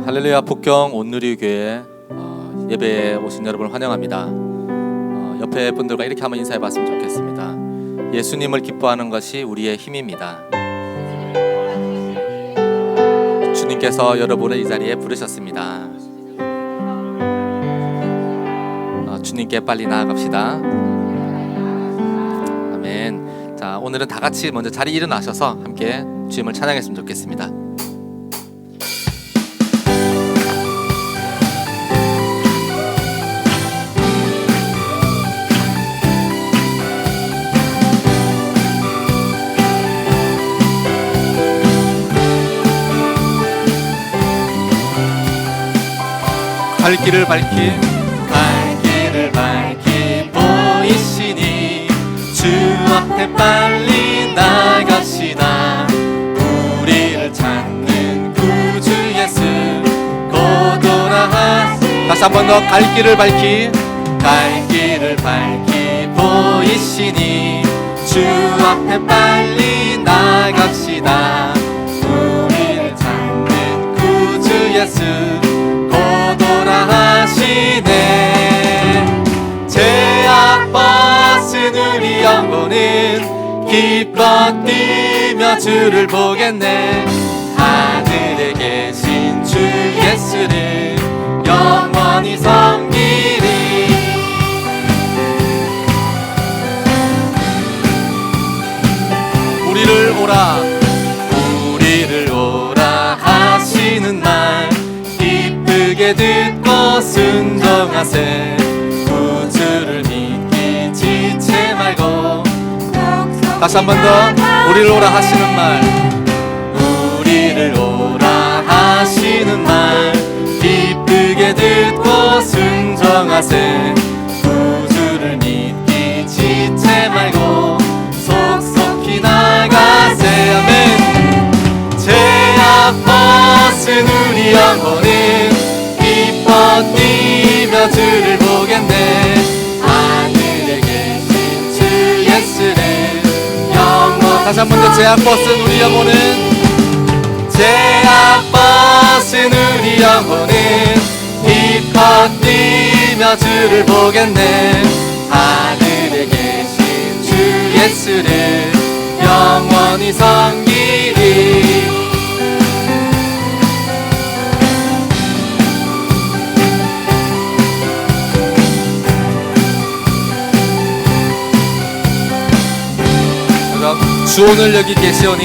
할렐루야 북경 온누리교회 예배에 오신 여러분을 환영합니다. 옆에 분들과 이렇게 한번 인사해 봤으면 좋겠습니다. 예수님을 기뻐하는 것이 우리의 힘입니다. 주님께서 여러분을 이 자리에 부르셨습니다. 주님께 빨리 나아갑시다. 아멘. 자, 오늘은 다 같이 먼저 자리 일어나셔서 함께 주님을 찬양했으면 좋겠습니다. 갈 길을 밝히 보이시니 주 앞에 빨리 나갑시다. 우리를 찾는 구주 예수 곧 오라. 다시 한 번 더 갈 길을 밝히 보이시니 주 앞에 빨리 나갑시다. 우리를 찾는 구주 예수 하시네. 제약 벗은 우리 영혼은 기뻐 뛰며 주를 보겠네. 하늘에 계신 주 예수를 영원히 섬기리. 우리를 오라 하시는 말 기쁘게 듣고 순종하세. 구주를 믿기 지체 말고. 다시 한 번 더 우리를 오라 하시는 말. 우리를 오라 하시는 말 기쁘게 듣고 순종하세. 구주를 믿기 지체 말고 속속히 나가세. 아멘. 죄악 벗은 우리 영혼은 기뻐 뛰며 주를 보겠네. 하늘에 계신 주 예수를 영원. 다시 한 번 더 죄악 벗은 우리 영혼은 우리 영혼은 기뻐 뛰며 주를 보겠네. 하늘에 계신 주 예수를 영원히 섬기리. 주 오늘 여기 계시오니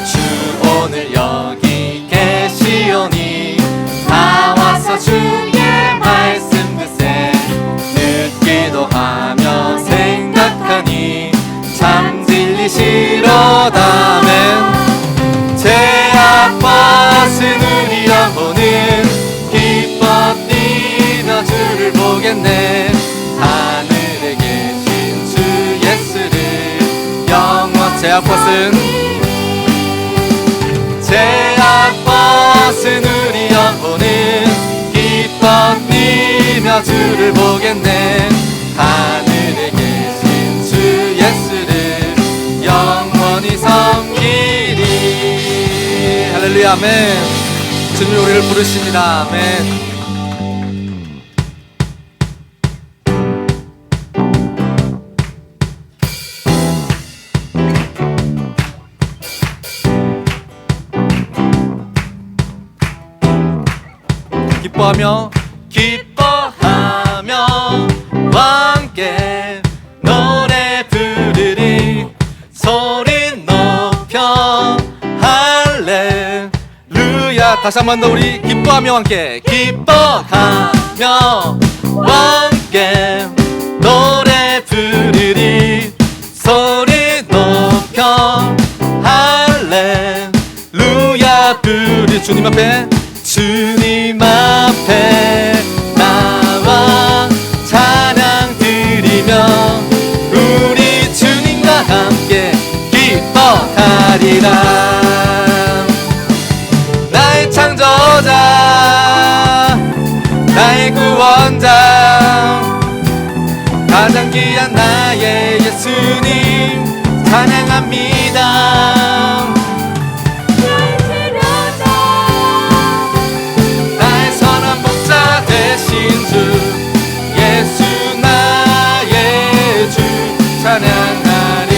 주 오늘 여기 계시오니 나와서 주의 말씀 듣세. 듣기도 하며 생각하니 참 진리시로다멘. 죄악 벗은 우리 영혼은 기뻐 뛰며 주를 보겠네. 하늘에 계신 주 예수를 영원. 죄악 벗은 우리 영혼은 기뻐 뛰며 주를 보겠네. 하늘에 계신 주 예수를 영원히 섬기리. 할렐루야. 아멘. 주님이 우리를 부르십니다. 아멘. 기뻐하며 함께 노래 부르리 소리 높여 할렐루야. 다시 한 번 더 우리 기뻐하며 함께 함께 노래 부르리 소리 높여 할렐루야. 부르리 주님 앞에 나와 찬양 드리며 우리 주님과 함께 기뻐하리라. 나의 창조자 나의 구원자 가장 귀한 나의 예수님 찬양합니다. 나의 선한 목자 되신 주 예수 나의 주 찬양하리.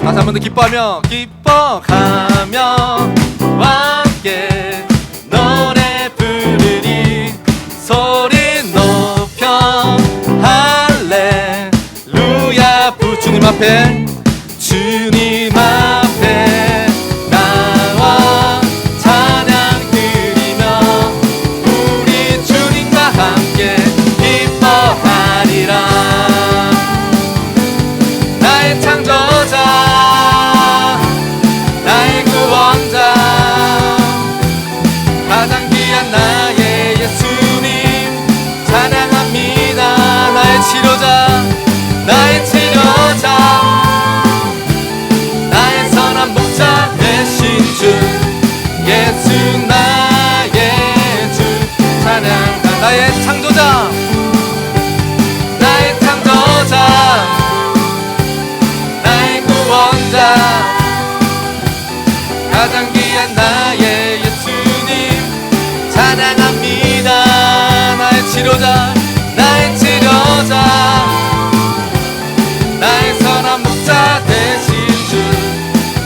다시 한 번 더 기뻐하며 함께 노래 부르리 소리 높여 할렐루야. 주님 앞에 나와 찬양 드리며 우리 주님과 함께 기뻐하리라. 나의 창조자 나의 구원자 가장 귀한 나의 예수님 찬양합니다. 나의 치료자 나의 선한 목자 되신 주 예수 나의 주 찬양합니다. 나의 창조자 나의 구원자 가장 귀한 나의 예수님 찬양합니다. 나의 치료자 나의 선한 목자 되신 주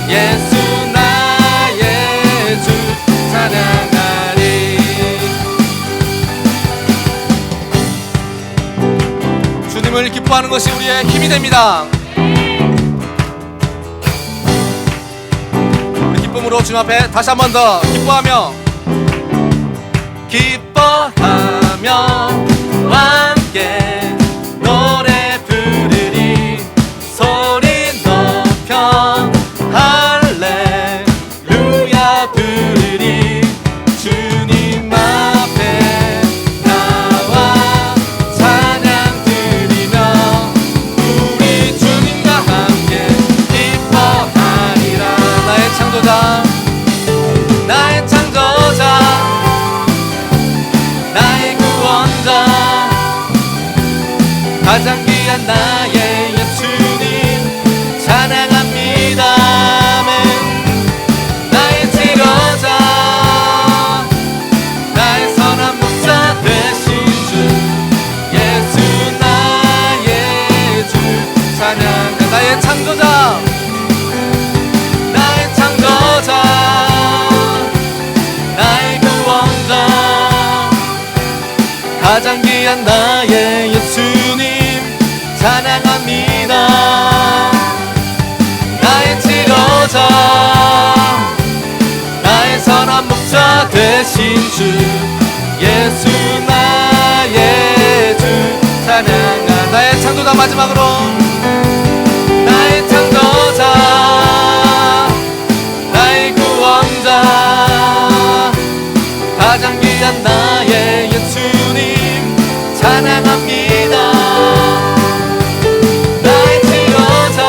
예수 나의 주 찬양하리. 주님을 기뻐하는 것이 우리의 힘이 됩니다. 우리 기쁨으로 주님 앞에 다시 한 번 더 기뻐하며 함께 노래 부르리 소리 높여 할렐루야. 부르리 주님 앞에 나와 찬양 드리며 우리 주님과 함께 기뻐하리라. 나의 창조자 나의 구원자 가장 귀한 나의 예수님 찬양합니다. 아멘. 나의 치료자 나의 선한 목자 되신 주 예수 나의 주 찬양합니다. 나의 창조자 나의 구원자 가장 귀한 나의 예수님 찬양합니다. 나의 치료자 나의 선한 목자 되신 주 예수 나의 주 찬양합니다. 나의 창조자 마지막으로 나의 창조자 나의 구원자 가장 귀한 나의 예수님 찬양합니다. 나의 치료자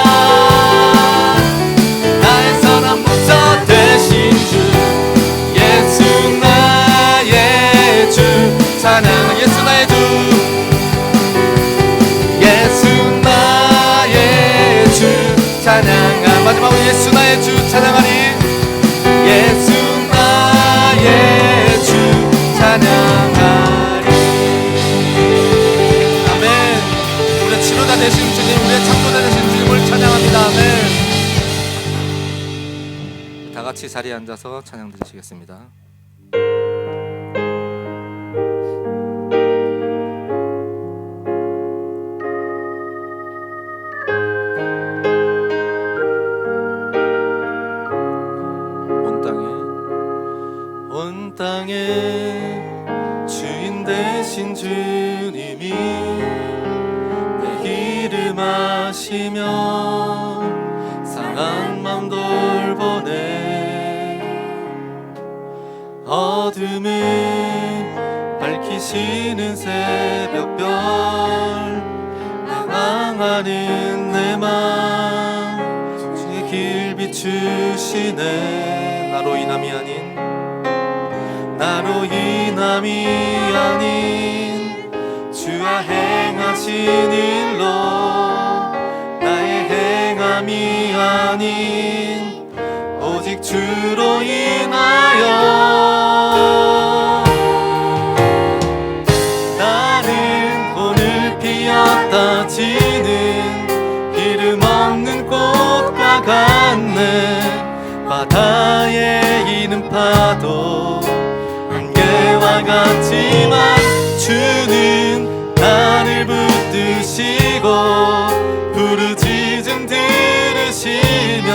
나의 선한 목자 되신 주 예수 나의 주 찬양. 예수 나의 주 예수 나의 주 찬양하. 마지막으로 예수 나의 주 찬양하리. 예수 나의 주 찬양하리. 아멘. 우리의 치료자 되신 주님, 우리의 창조자 되신 주님을 찬양합니다. 아멘. 같이 자리에 앉아서 찬양 드리시겠습니다. 온 땅에 주인 되신 주님이 내 이름 아시며 상한 맘 돌보네. 어둠을 밝히시는 새벽별 방황하는 내 맘 주의 길 비추시네. 나로 인함이 아닌 나로 인함이 아닌 주가 행하신 일로 나의 행함이 아닌 오직 주로 인하여 나는 오늘 피었다 지는 이름 없는 꽃과 같네. 바다에 이는 파도 안개와 같지만 주는 나를 붙드시고 부르짖음 들으시며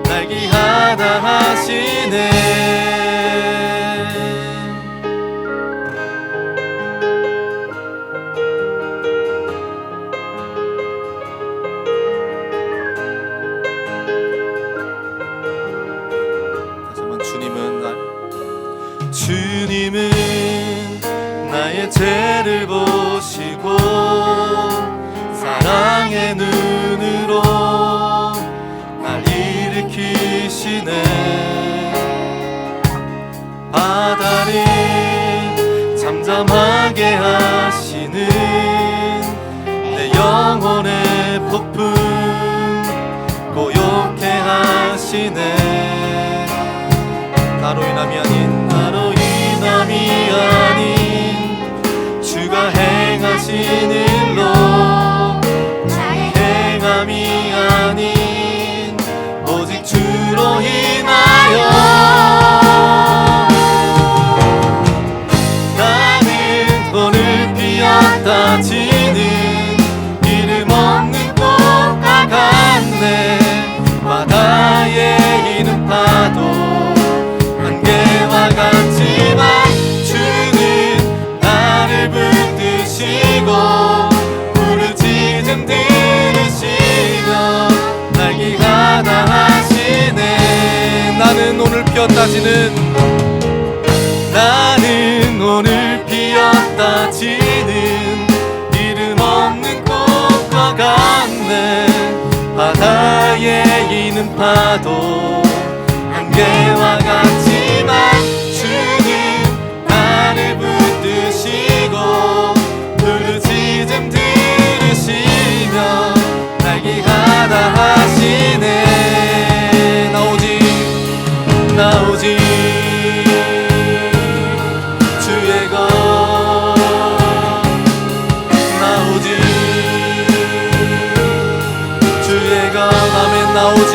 날 귀하다 하시네. 다시 한번 주님은 나의 죄를 보시고 사랑의 눈으로 날 일으키시네. 바다를 잠잠하게 하시는 내 영혼의 폭풍 고요케 하시네. 나로 인함이 아닌 나로 인함이 아닌 주가 행하신 일로 나의 행함이 아닌 오직 주로 인하여 나는 오늘 피었다 지는 이름 없는 꽃과 같네. 바다에 이는 파도 안개와 같지만 주는 나를 붙드시고 부르짖음 들으시며 날 귀하다 하시네. 나는 오늘 피었다 지는 나는 오늘 피었다 지는 이름 없는 꽃과 같네. 바다에 이는 파도 안개와 같지만 주는 나를 붙드시고 부르짖음 들으시며 날 귀하다 하시네. 나 오직 주의 것 나 오직 주의 것 아멘. 나 오직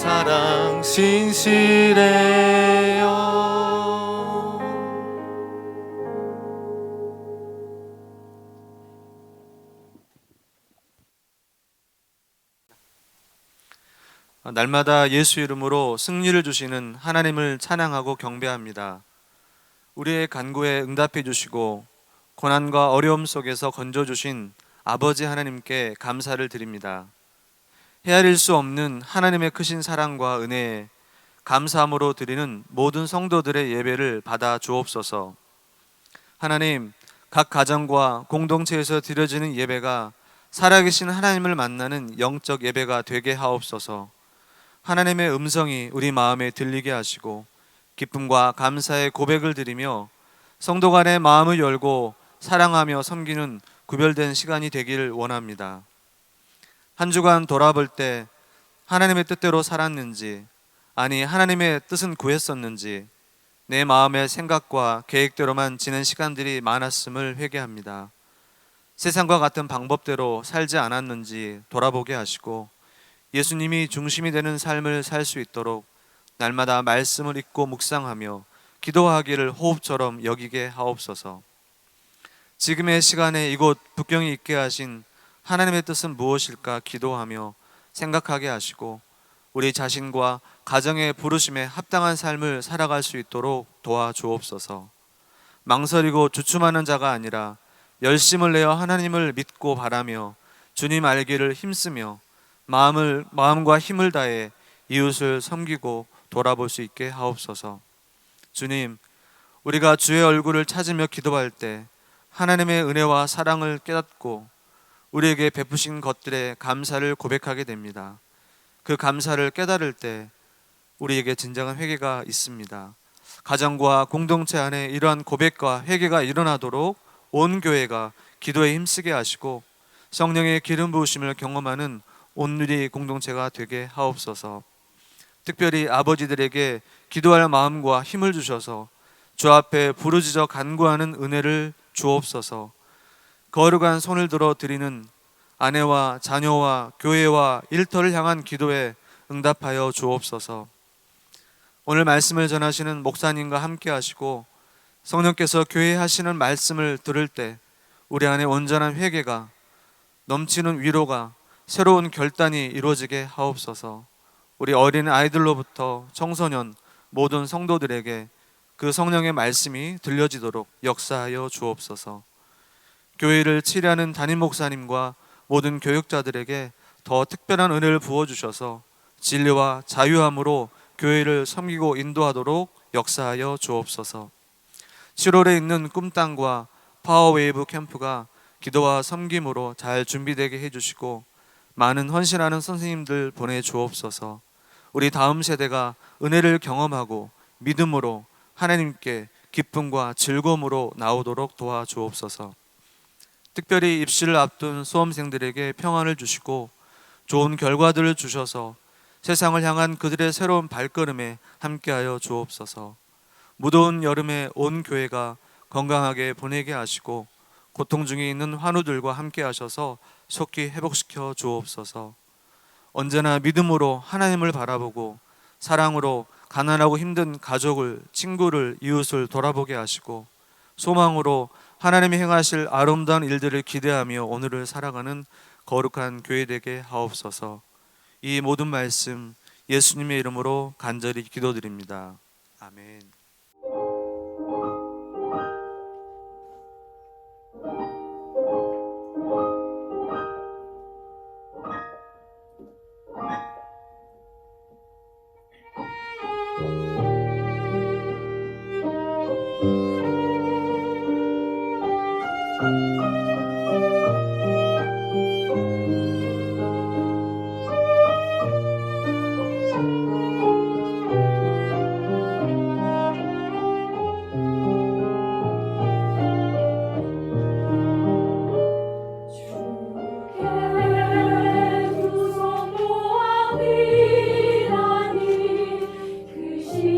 사랑 신실해요. 날마다 예수 이름으로 승리를 주시는 하나님을 찬양하고 경배합니다. 우리의 간구에 응답해 주시고 고난과 어려움 속에서 건져주신 아버지 하나님께 감사를 드립니다. 헤아릴 수 없는 하나님의 크신 사랑과 은혜에 감사함으로 드리는 모든 성도들의 예배를 받아 주옵소서. 하나님, 각 가정과 공동체에서 드려지는 예배가 살아계신 하나님을 만나는 영적 예배가 되게 하옵소서. 하나님의 음성이 우리 마음에 들리게 하시고 기쁨과 감사의 고백을 드리며 성도 간의 마음을 열고 사랑하며 섬기는 구별된 시간이 되길 원합니다. 한 주간 돌아볼 때 하나님의 뜻대로 살았는지, 아니 하나님의 뜻은 구했었는지, 내 마음의 생각과 계획대로만 지낸 시간들이 많았음을 회개합니다. 세상과 같은 방법대로 살지 않았는지 돌아보게 하시고 예수님이 중심이 되는 삶을 살 수 있도록 날마다 말씀을 읽고 묵상하며 기도하기를 호흡처럼 여기게 하옵소서. 지금의 시간에 이곳 북경이 있게 하신 하나님의 뜻은 무엇일까 기도하며 생각하게 하시고 우리 자신과 가정의 부르심에 합당한 삶을 살아갈 수 있도록 도와주옵소서. 망설이고 주춤하는 자가 아니라 열심을 내어 하나님을 믿고 바라며 주님 알기를 힘쓰며 마음과 힘을 다해 이웃을 섬기고 돌아볼 수 있게 하옵소서. 주님, 우리가 주의 얼굴을 찾으며 기도할 때 하나님의 은혜와 사랑을 깨닫고 우리에게 베푸신 것들에 감사를 고백하게 됩니다. 그 감사를 깨달을 때 우리에게 진정한 회개가 있습니다. 가정과 공동체 안에 이러한 고백과 회개가 일어나도록 온 교회가 기도에 힘쓰게 하시고 성령의 기름 부으심을 경험하는 온누리 공동체가 되게 하옵소서. 특별히 아버지들에게 기도할 마음과 힘을 주셔서 주 앞에 부르짖어 간구하는 은혜를 주옵소서. 거룩한 손을 들어 드리는 아내와 자녀와 교회와 일터를 향한 기도에 응답하여 주옵소서. 오늘 말씀을 전하시는 목사님과 함께 하시고 성령께서 교회에 하시는 말씀을 들을 때 우리 안에 온전한 회개가, 넘치는 위로가, 새로운 결단이 이루어지게 하옵소서. 우리 어린 아이들로부터 청소년 모든 성도들에게 그 성령의 말씀이 들려지도록 역사하여 주옵소서. 교회를 치료하는 담임 목사님과 모든 교육자들에게 더 특별한 은혜를 부어주셔서 진리와 자유함으로 교회를 섬기고 인도하도록 역사하여 주옵소서. 7월에 있는 꿈땅과 파워웨이브 캠프가 기도와 섬김으로 잘 준비되게 해주시고 많은 헌신하는 선생님들 보내주옵소서. 우리 다음 세대가 은혜를 경험하고 믿음으로 하나님께 기쁨과 즐거움으로 나오도록 도와주옵소서. 특별히 입시를 앞둔 수험생들에게 평안을 주시고 좋은 결과들을 주셔서 세상을 향한 그들의 새로운 발걸음에 함께하여 주옵소서. 무더운 여름에 온 교회가 건강하게 보내게 하시고 고통 중에 있는 환우들과 함께 하셔서 속히 회복시켜 주옵소서. 언제나 믿음으로 하나님을 바라보고 사랑으로 가난하고 힘든 가족을, 친구를, 이웃을 돌아보게 하시고 소망으로 하나님이 행하실 아름다운 일들을 기대하며 오늘을 살아가는 거룩한 교회 되게 하옵소서. 이 모든 말씀 예수님의 이름으로 간절히 기도드립니다. 아멘. 주께 두 손 모아 비나니 그 시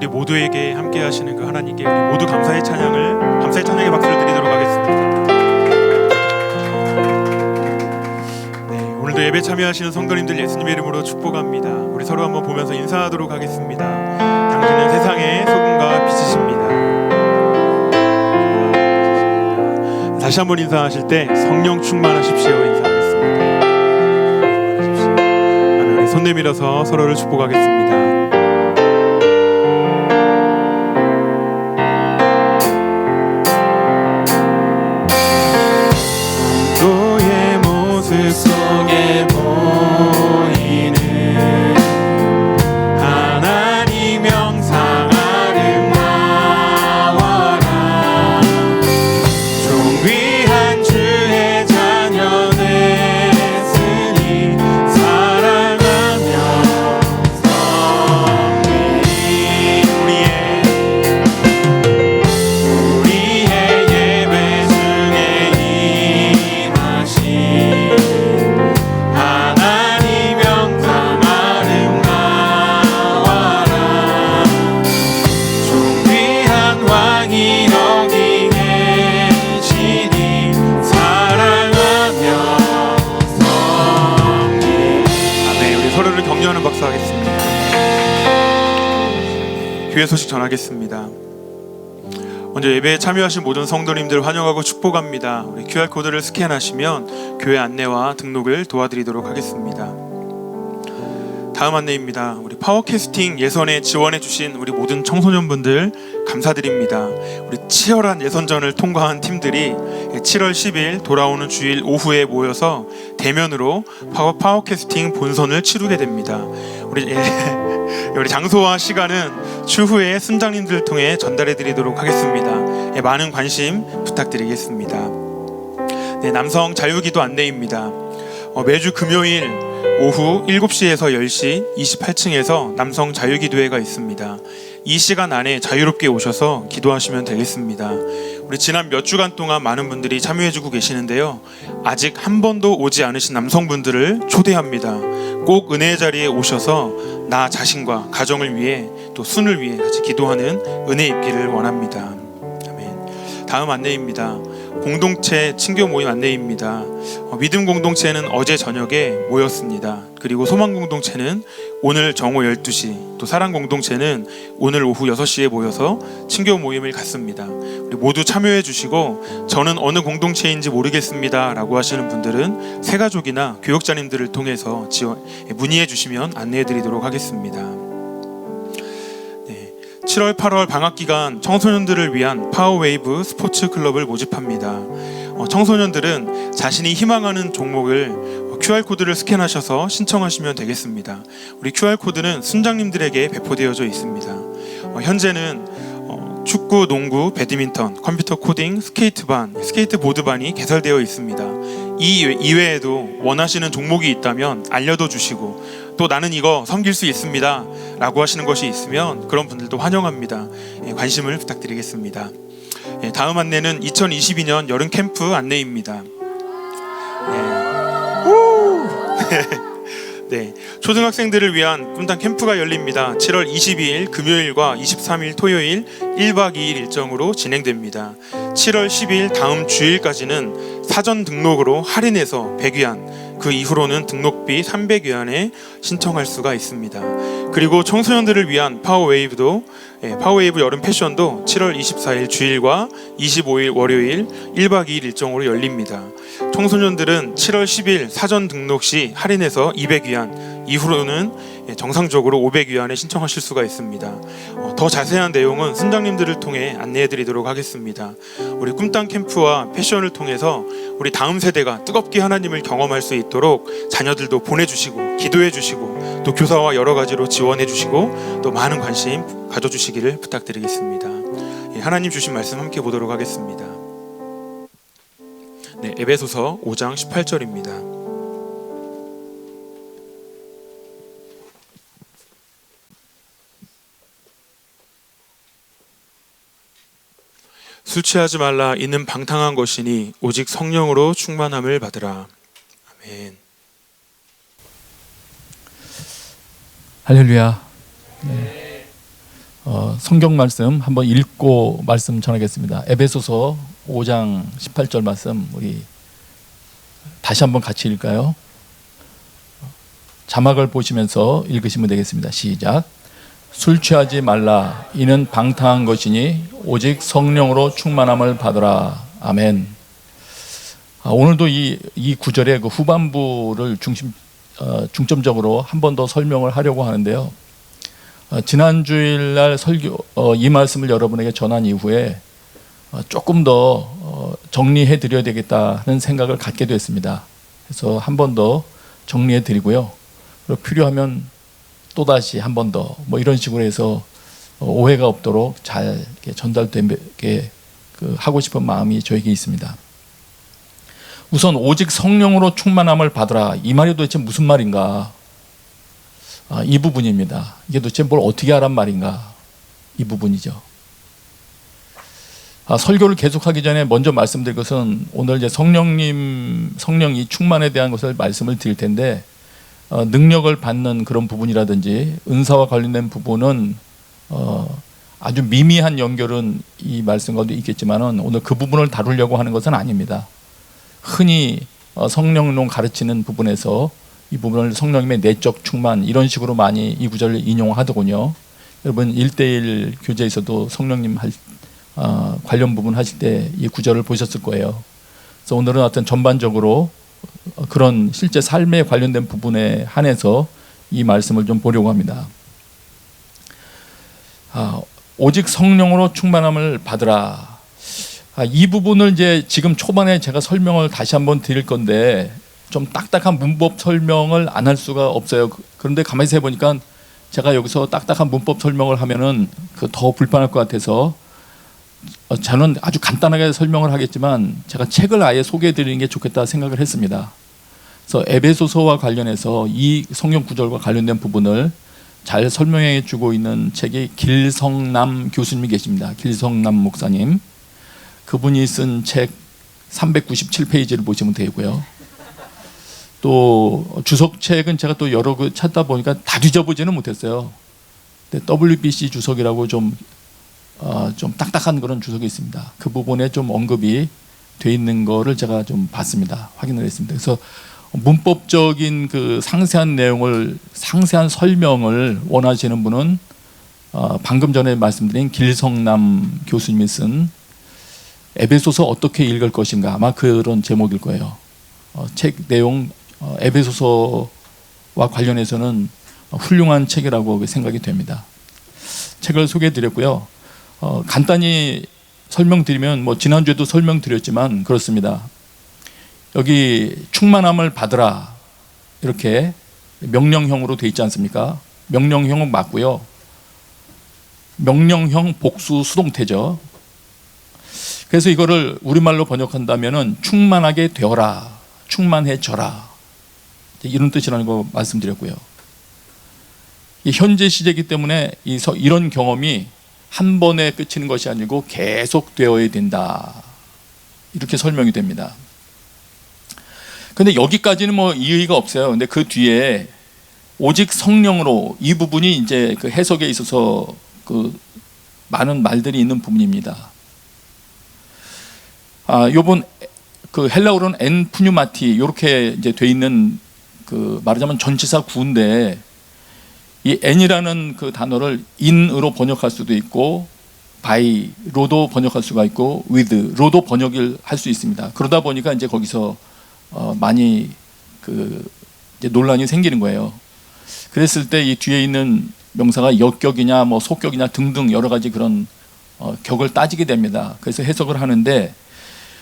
우리 모두에게 함께 하시는 그 하나님께 우리 모두 감사의 찬양의 박수를 드리도록 하겠습니다. 네, 오늘도 예배 참여하시는 성도님들 예수님의 이름으로 축복합니다. 우리 서로 한번 보면서 인사하도록 하겠습니다. 당신은 세상의 소금과 빛이십니다. 다시 한번 인사하실 때 성령 충만하십시오 인사하겠습니다. 아멘. 우리 손 내밀어서 서로를 축복하겠습니다. 너의 모습 속에 보이는 하나님 영상 아름다워라. 존귀한 주의 자녀 됐으니 사랑하며 섬기리. 우리의 예배 중에 임하신 하나님 영상 아름다워라. 존귀한 왕이 여기 계시니 사랑하며 섬기리. 아멘. 우리 서로를 격려하는 박수 하겠습니다. 교회 소식 전하겠습니다. 먼저 예배에 참여하신 모든 성도님들 환영하고 축복합니다. 우리 QR코드를 스캔하시면 교회 안내와 등록을 도와드리도록 하겠습니다. 다음 안내입니다. 우리 파워캐스팅 예선에 지원해주신 우리 모든 청소년분들 감사드립니다. 우리 치열한 예선전을 통과한 팀들이 7월 10일 돌아오는 주일 오후에 모여서 대면으로 파워캐스팅 본선을 치르게 됩니다. 우리 장소와 시간은 추후에 순장님들을 통해 전달해드리도록 하겠습니다. 많은 관심 부탁드리겠습니다. 네, 남성 자유기도 안내입니다. 매주 금요일 오후 7시에서 10시 28층에서 남성 자유기도회가 있습니다. 이 시간 안에 자유롭게 오셔서 기도하시면 되겠습니다. 우리 지난 몇 주간 동안 많은 분들이 참여해주고 계시는데요, 아직 한 번도 오지 않으신 남성분들을 초대합니다. 꼭 은혜의 자리에 오셔서 나 자신과 가정을 위해 또 순을 위해 같이 기도하는 은혜 입기를 원합니다. 아멘. 다음 안내입니다. 공동체 친교 모임 안내입니다. 믿음 공동체는 어제 저녁에 모였습니다. 그리고 소망 공동체는 오늘 정오 12시, 또 사랑 공동체는 오늘 오후 6시에 모여서 친교 모임을 갖습니다. 우리 모두 참여해 주시고, 저는 어느 공동체인지 모르겠습니다 라고 하시는 분들은 새가족이나 교육자님들을 통해서 문의해 주시면 안내해 드리도록 하겠습니다. 7월 8월 방학기간 청소년들을 위한 파워웨이브 스포츠 클럽을 모집합니다. 청소년들은 자신이 희망하는 종목을 QR코드를 스캔하셔서 신청하시면 되겠습니다. 우리 QR코드는 순장님들에게 배포되어져 있습니다. 현재는 축구, 농구, 배드민턴, 컴퓨터 코딩, 스케이트보드반이 개설되어 있습니다. 이 이외에도 원하시는 종목이 있다면 알려도 주시고, 또 나는 이거 섬길 수 있습니다 라고 하시는 것이 있으면 그런 분들도 환영합니다. 관심을 부탁드리겠습니다. 다음 안내는 2022년 여름 캠프 안내입니다. 네, 초등학생들을 위한 꿈단 캠프가 열립니다. 7월 22일 금요일과 23일 토요일 1박 2일 일정으로 진행됩니다. 7월 10일 다음 주일까지는 사전 등록으로 할인해서 100위안, 그 이후로는 등록비 300위안에 신청할 수가 있습니다. 그리고 청소년들을 위한 파워웨이브 여름 패션도 7월 24일 주일과 25일 월요일 1박 2일 일정으로 열립니다. 청소년들은 7월 10일 사전 등록 시 할인해서 200위안, 이후로는 정상적으로 500위안에 신청하실 수가 있습니다. 더 자세한 내용은 순장님들을 통해 안내해 드리도록 하겠습니다. 우리 꿈땅 캠프와 패션을 통해서 우리 다음 세대가 뜨겁게 하나님을 경험할 수 있도록 자녀들도 보내주시고 기도해 주시고, 또 교사와 여러 가지로 지원해 주시고, 또 많은 관심 가져주시기를 부탁드리겠습니다. 하나님 주신 말씀 함께 보도록 하겠습니다. 네, 에베소서 5장 18절입니다. 술 취하지 말라. 이는 방탕한 것이니 오직 성령으로 충만함을 받으라. 아멘. 할렐루야. 네. 성경 말씀 한번 읽고 말씀 전하겠습니다. 에베소서 5장 18절 말씀 우리 다시 한번 같이 읽을까요? 자막을 보시면서 읽으시면 되겠습니다. 시작. 술 취하지 말라. 이는 방탕한 것이니 오직 성령으로 충만함을 받으라. 아멘. 오늘도 이 구절의 그 후반부를 중점적으로 한 번 더 설명을 하려고 하는데요. 지난 주일날 설교 이 말씀을 여러분에게 전한 이후에 조금 더 정리해 드려야 되겠다는 생각을 갖게 됐습니다. 그래서 한 번 더 정리해 드리고요. 그리고 필요하면 또 다시 한 번 더 뭐 이런 식으로 해서 오해가 없도록 잘 전달되게 하고 싶은 마음이 저에게 있습니다. 우선 오직 성령으로 충만함을 받으라. 이 말이 도대체 무슨 말인가? 이 부분입니다. 이게 도대체 뭘 어떻게 하란 말인가? 이 부분이죠. 설교를 계속하기 전에 먼저 말씀드릴 것은 오늘 이제 성령이 충만에 대한 것을 말씀을 드릴 텐데 능력을 받는 그런 부분이라든지 은사와 관련된 부분은 아주 미미한 연결은 이 말씀 가운데 있겠지만은 오늘 그 부분을 다루려고 하는 것은 아닙니다. 흔히 성령론 가르치는 부분에서 이 부분을 성령님의 내적 충만 이런 식으로 많이 이 구절을 인용하더군요. 여러분 1:1 교재에서도 성령님 관련 부분 하실 때 이 구절을 보셨을 거예요. 그래서 오늘은 어떤 전반적으로 그런 실제 삶에 관련된 부분에 한해서 이 말씀을 좀 보려고 합니다. 오직 성령으로 충만함을 받으라. 이 부분을 이제 지금 초반에 제가 설명을 다시 한번 드릴 건데 좀 딱딱한 문법 설명을 안 할 수가 없어요. 그런데 가만히 해보니까 제가 여기서 딱딱한 문법 설명을 하면은 더 불편할 것 같아서 저는 아주 간단하게 설명을 하겠지만 제가 책을 아예 소개해 드리는 게 좋겠다 생각을 했습니다. 그래서 에베소서와 관련해서 이 성경 구절과 관련된 부분을 잘 설명해 주고 있는 책이 길성남 교수님이 계십니다. 길성남 목사님. 그분이 쓴 책 397페이지를 보시면 되고요. 또 주석책은 제가 또 여러 그 찾다 보니까 다 뒤져보지는 못했어요. 근데 WBC 주석이라고 좀 딱딱한 그런 주석이 있습니다. 그 부분에 좀 언급이 돼 있는 거를 제가 좀 봤습니다. 확인을 했습니다. 그래서 문법적인 그 상세한 내용을 상세한 설명을 원하시는 분은 방금 전에 말씀드린 길성남 교수님이 쓴 에베소서 어떻게 읽을 것인가 아마 그런 제목일 거예요. 책 내용 에베소서와 관련해서는 훌륭한 책이라고 생각이 됩니다. 책을 소개해 드렸고요. 간단히 설명드리면 뭐 지난주에도 설명드렸지만 그렇습니다. 여기 충만함을 받으라 이렇게 명령형으로 돼 있지 않습니까? 명령형은 맞고요. 명령형 복수 수동태죠. 그래서 이거를 우리말로 번역한다면은 충만하게 되어라, 충만해져라 이런 뜻이라는 거 말씀드렸고요. 현재 시제이기 때문에 이런 경험이 한 번에 끝이는 것이 아니고 계속 되어야 된다 이렇게 설명이 됩니다. 근데 여기까지는 뭐 이의가 없어요. 근데 그 뒤에 오직 성령으로 이 부분이 이제 그 해석에 있어서 그 많은 말들이 있는 부분입니다. 요번 그 헬라어로는 엔 푸뉴마티 이렇게 이제 돼 있는 그 말하자면 전치사 구인데 이 엔이라는 그 단어를 in으로 번역할 수도 있고 by로도 번역할 수가 있고 with로도 번역을 할 수 있습니다. 그러다 보니까 이제 거기서 많이 그 이제 논란이 생기는 거예요. 그랬을 때 이 뒤에 있는 명사가 역격이냐 뭐 속격이냐 등등 여러 가지 그런 격을 따지게 됩니다. 그래서 해석을 하는데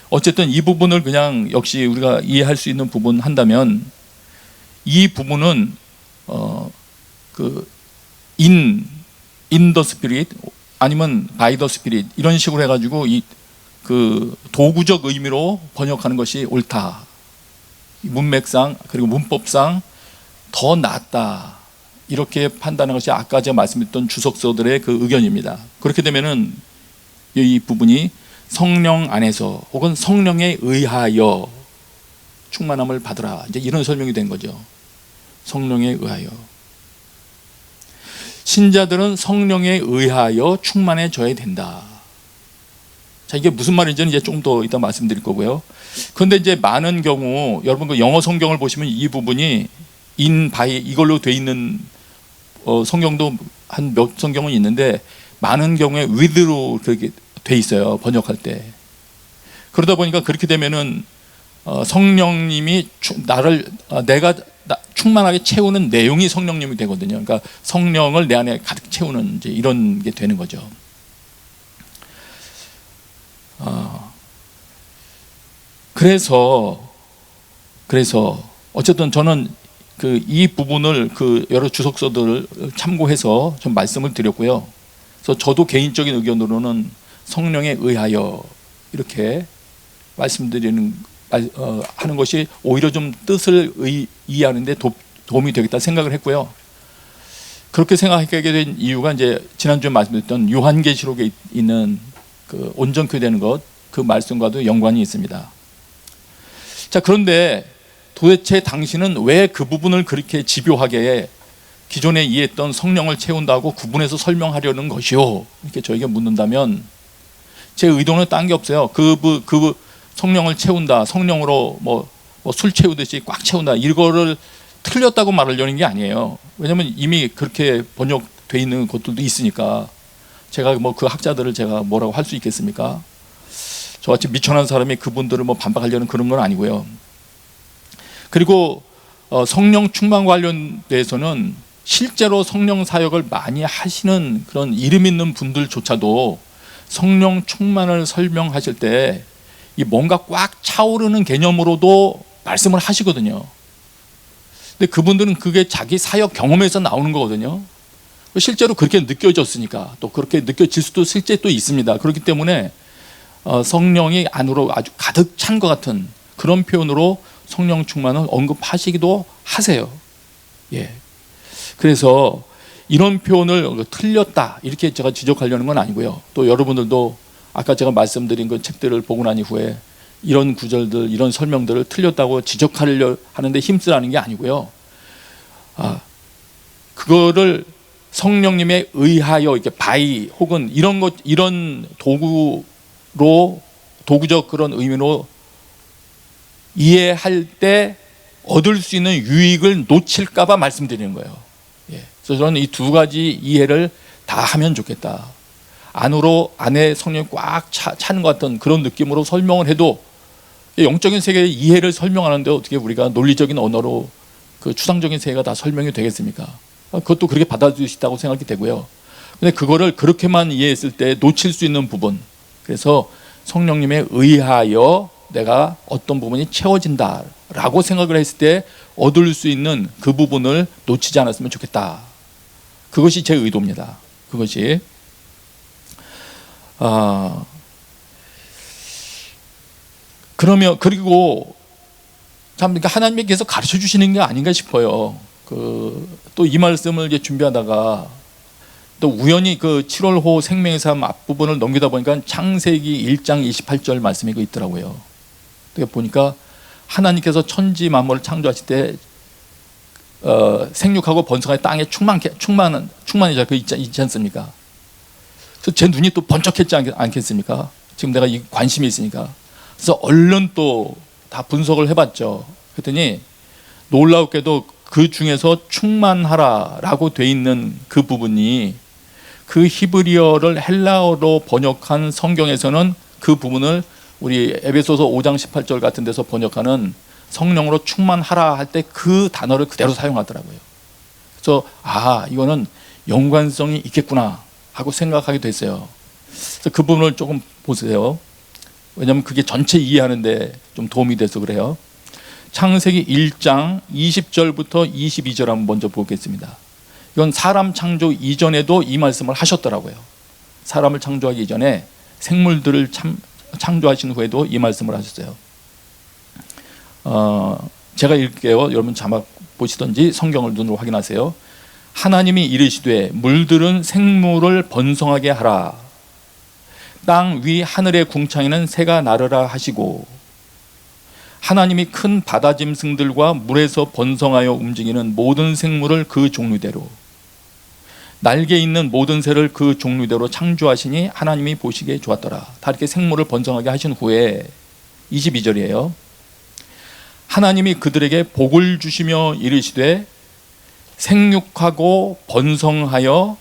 어쨌든 이 부분을 그냥 역시 우리가 이해할 수 있는 부분 한다면 이 부분은 그 in the spirit 아니면 by the spirit 이런 식으로 해가지고 이 그 도구적 의미로 번역하는 것이 옳다. 문맥상 그리고 문법상 더 낫다 이렇게 판단하는 것이 아까 제가 말씀드렸던 주석서들의 그 의견입니다. 그렇게 되면은 이 부분이 성령 안에서 혹은 성령에 의하여 충만함을 받으라 이제 이런 설명이 된 거죠. 성령에 의하여. 신자들은 성령에 의하여 충만해져야 된다. 자, 이게 무슨 말인지는 이제 좀 더 이따 말씀드릴 거고요. 그런데 이제 많은 경우 여러분 그 영어 성경을 보시면 이 부분이 in by 이걸로 돼 있는 성경도 한 몇 성경은 있는데 많은 경우에 with로 그렇게 돼 있어요. 번역할 때. 그러다 보니까 그렇게 되면은 성령님이 내가 충만하게 채우는 내용이 성령님이 되거든요. 그러니까 성령을 내 안에 가득 채우는 이제 이런 게 되는 거죠. 그래서 어쨌든 저는 이 부분을 여러 주석서들을 참고해서 좀 말씀을 드렸고요. 그래서 저도 개인적인 의견으로는 성령에 의하여 이렇게 말씀드리는 하는 것이 오히려 좀 뜻을 이해하는데 도움이 되겠다 생각을 했고요. 그렇게 생각하게 된 이유가 이제 지난주에 말씀드렸던 요한계시록에 있는 그 온전케 되는 것, 그 말씀과도 연관이 있습니다. 자, 그런데 도대체 당신은 왜 그 부분을 그렇게 집요하게 기존에 이해했던 성령을 채운다고 구분해서 설명하려는 것이요? 이렇게 저에게 묻는다면 제 의도는 딴 게 없어요. 그 성령을 채운다, 성령으로 뭐 술 채우듯이 꽉 채운다, 이거를 틀렸다고 말하려는 게 아니에요. 왜냐하면 이미 그렇게 번역돼 있는 것들도 있으니까 제가 뭐 그 학자들을 제가 뭐라고 할 수 있겠습니까? 저같이 미천한 사람이 그분들을 뭐 반박하려는 그런 건 아니고요. 그리고 성령 충만 관련돼서는 실제로 성령 사역을 많이 하시는 그런 이름 있는 분들조차도 성령 충만을 설명하실 때 이 뭔가 꽉 차오르는 개념으로도 말씀을 하시거든요. 근데 그분들은 그게 자기 사역 경험에서 나오는 거거든요. 실제로 그렇게 느껴졌으니까, 또 그렇게 느껴질 수도 실제 또 있습니다. 그렇기 때문에 성령이 안으로 아주 가득 찬 것 같은 그런 표현으로 성령 충만을 언급하시기도 하세요. 예. 그래서 이런 표현을 틀렸다 이렇게 제가 지적하려는 건 아니고요. 또 여러분들도 아까 제가 말씀드린 그 책들을 보고 난 이후에 이런 구절들, 이런 설명들을 틀렸다고 지적하려 하는데 힘쓰라는 게 아니고요. 그거를 성령님에 의하여 이렇게 바이 혹은 이런 도구적 그런 의미로 이해할 때 얻을 수 있는 유익을 놓칠까봐 말씀드리는 거예요. 예. 그래서 저는 이 두 가지 이해를 다 하면 좋겠다. 안에 성령이 꽉 차는 것 같은 그런 느낌으로 설명을 해도 영적인 세계의 이해를 설명하는데 어떻게 우리가 논리적인 언어로 그 추상적인 세계가 다 설명이 되겠습니까? 그것도 그렇게 받아들이시다고 생각이 되고요. 근데 그거를 그렇게만 이해했을 때 놓칠 수 있는 부분, 그래서 성령님에 의하여 내가 어떤 부분이 채워진다라고 생각을 했을 때 얻을 수 있는 그 부분을 놓치지 않았으면 좋겠다. 그것이 제 의도입니다. 그것이 그리고 참 그러니까 하나님이 계속 가르쳐 주시는 게 아닌가 싶어요. 또 이 말씀을 이제 준비하다가 또 우연히 그 7월호 생명의 삶 앞부분을 넘기다 보니까 창세기 1장 28절 말씀이 있더라고요. 그러니까 보니까 하나님께서 천지 만물을 창조하실 때 생육하고 번성하여 땅에 충만해져 있지 않습니까? 그래서 제 눈이 또 번쩍했지 않겠습니까? 지금 내가 이 관심이 있으니까. 그래서 얼른 또 다 분석을 해봤죠. 그랬더니 놀라웠게도 그 중에서 충만하라라고 돼 있는 그 부분이 그 히브리어를 헬라어로 번역한 성경에서는 그 부분을 우리 에베소서 5장 18절 같은 데서 번역하는 성령으로 충만하라 할 때 그 단어를 그대로 사용하더라고요. 그래서 이거는 연관성이 있겠구나 하고 생각하게 됐어요. 그래서 그 부분을 조금 보세요. 왜냐하면 그게 전체 이해하는데 좀 도움이 돼서 그래요. 창세기 1장 20절부터 22절 한번 먼저 보겠습니다. 이건 사람 창조 이전에도 이 말씀을 하셨더라고요. 사람을 창조하기 이전에 생물들을 창조하신 후에도 이 말씀을 하셨어요. 제가 읽을게요. 여러분 자막 보시든지 성경을 눈으로 확인하세요. 하나님이 이르시되 물들은 생물을 번성하게 하라. 땅 위 하늘의 궁창에는 새가 나르라 하시고 하나님이 큰 바다 짐승들과 물에서 번성하여 움직이는 모든 생물을 그 종류대로 날개 있는 모든 새를 그 종류대로 창조하시니 하나님이 보시기에 좋았더라. 다 이렇게 생물을 번성하게 하신 후에 22절이에요. 하나님이 그들에게 복을 주시며 이르시되 생육하고 번성하여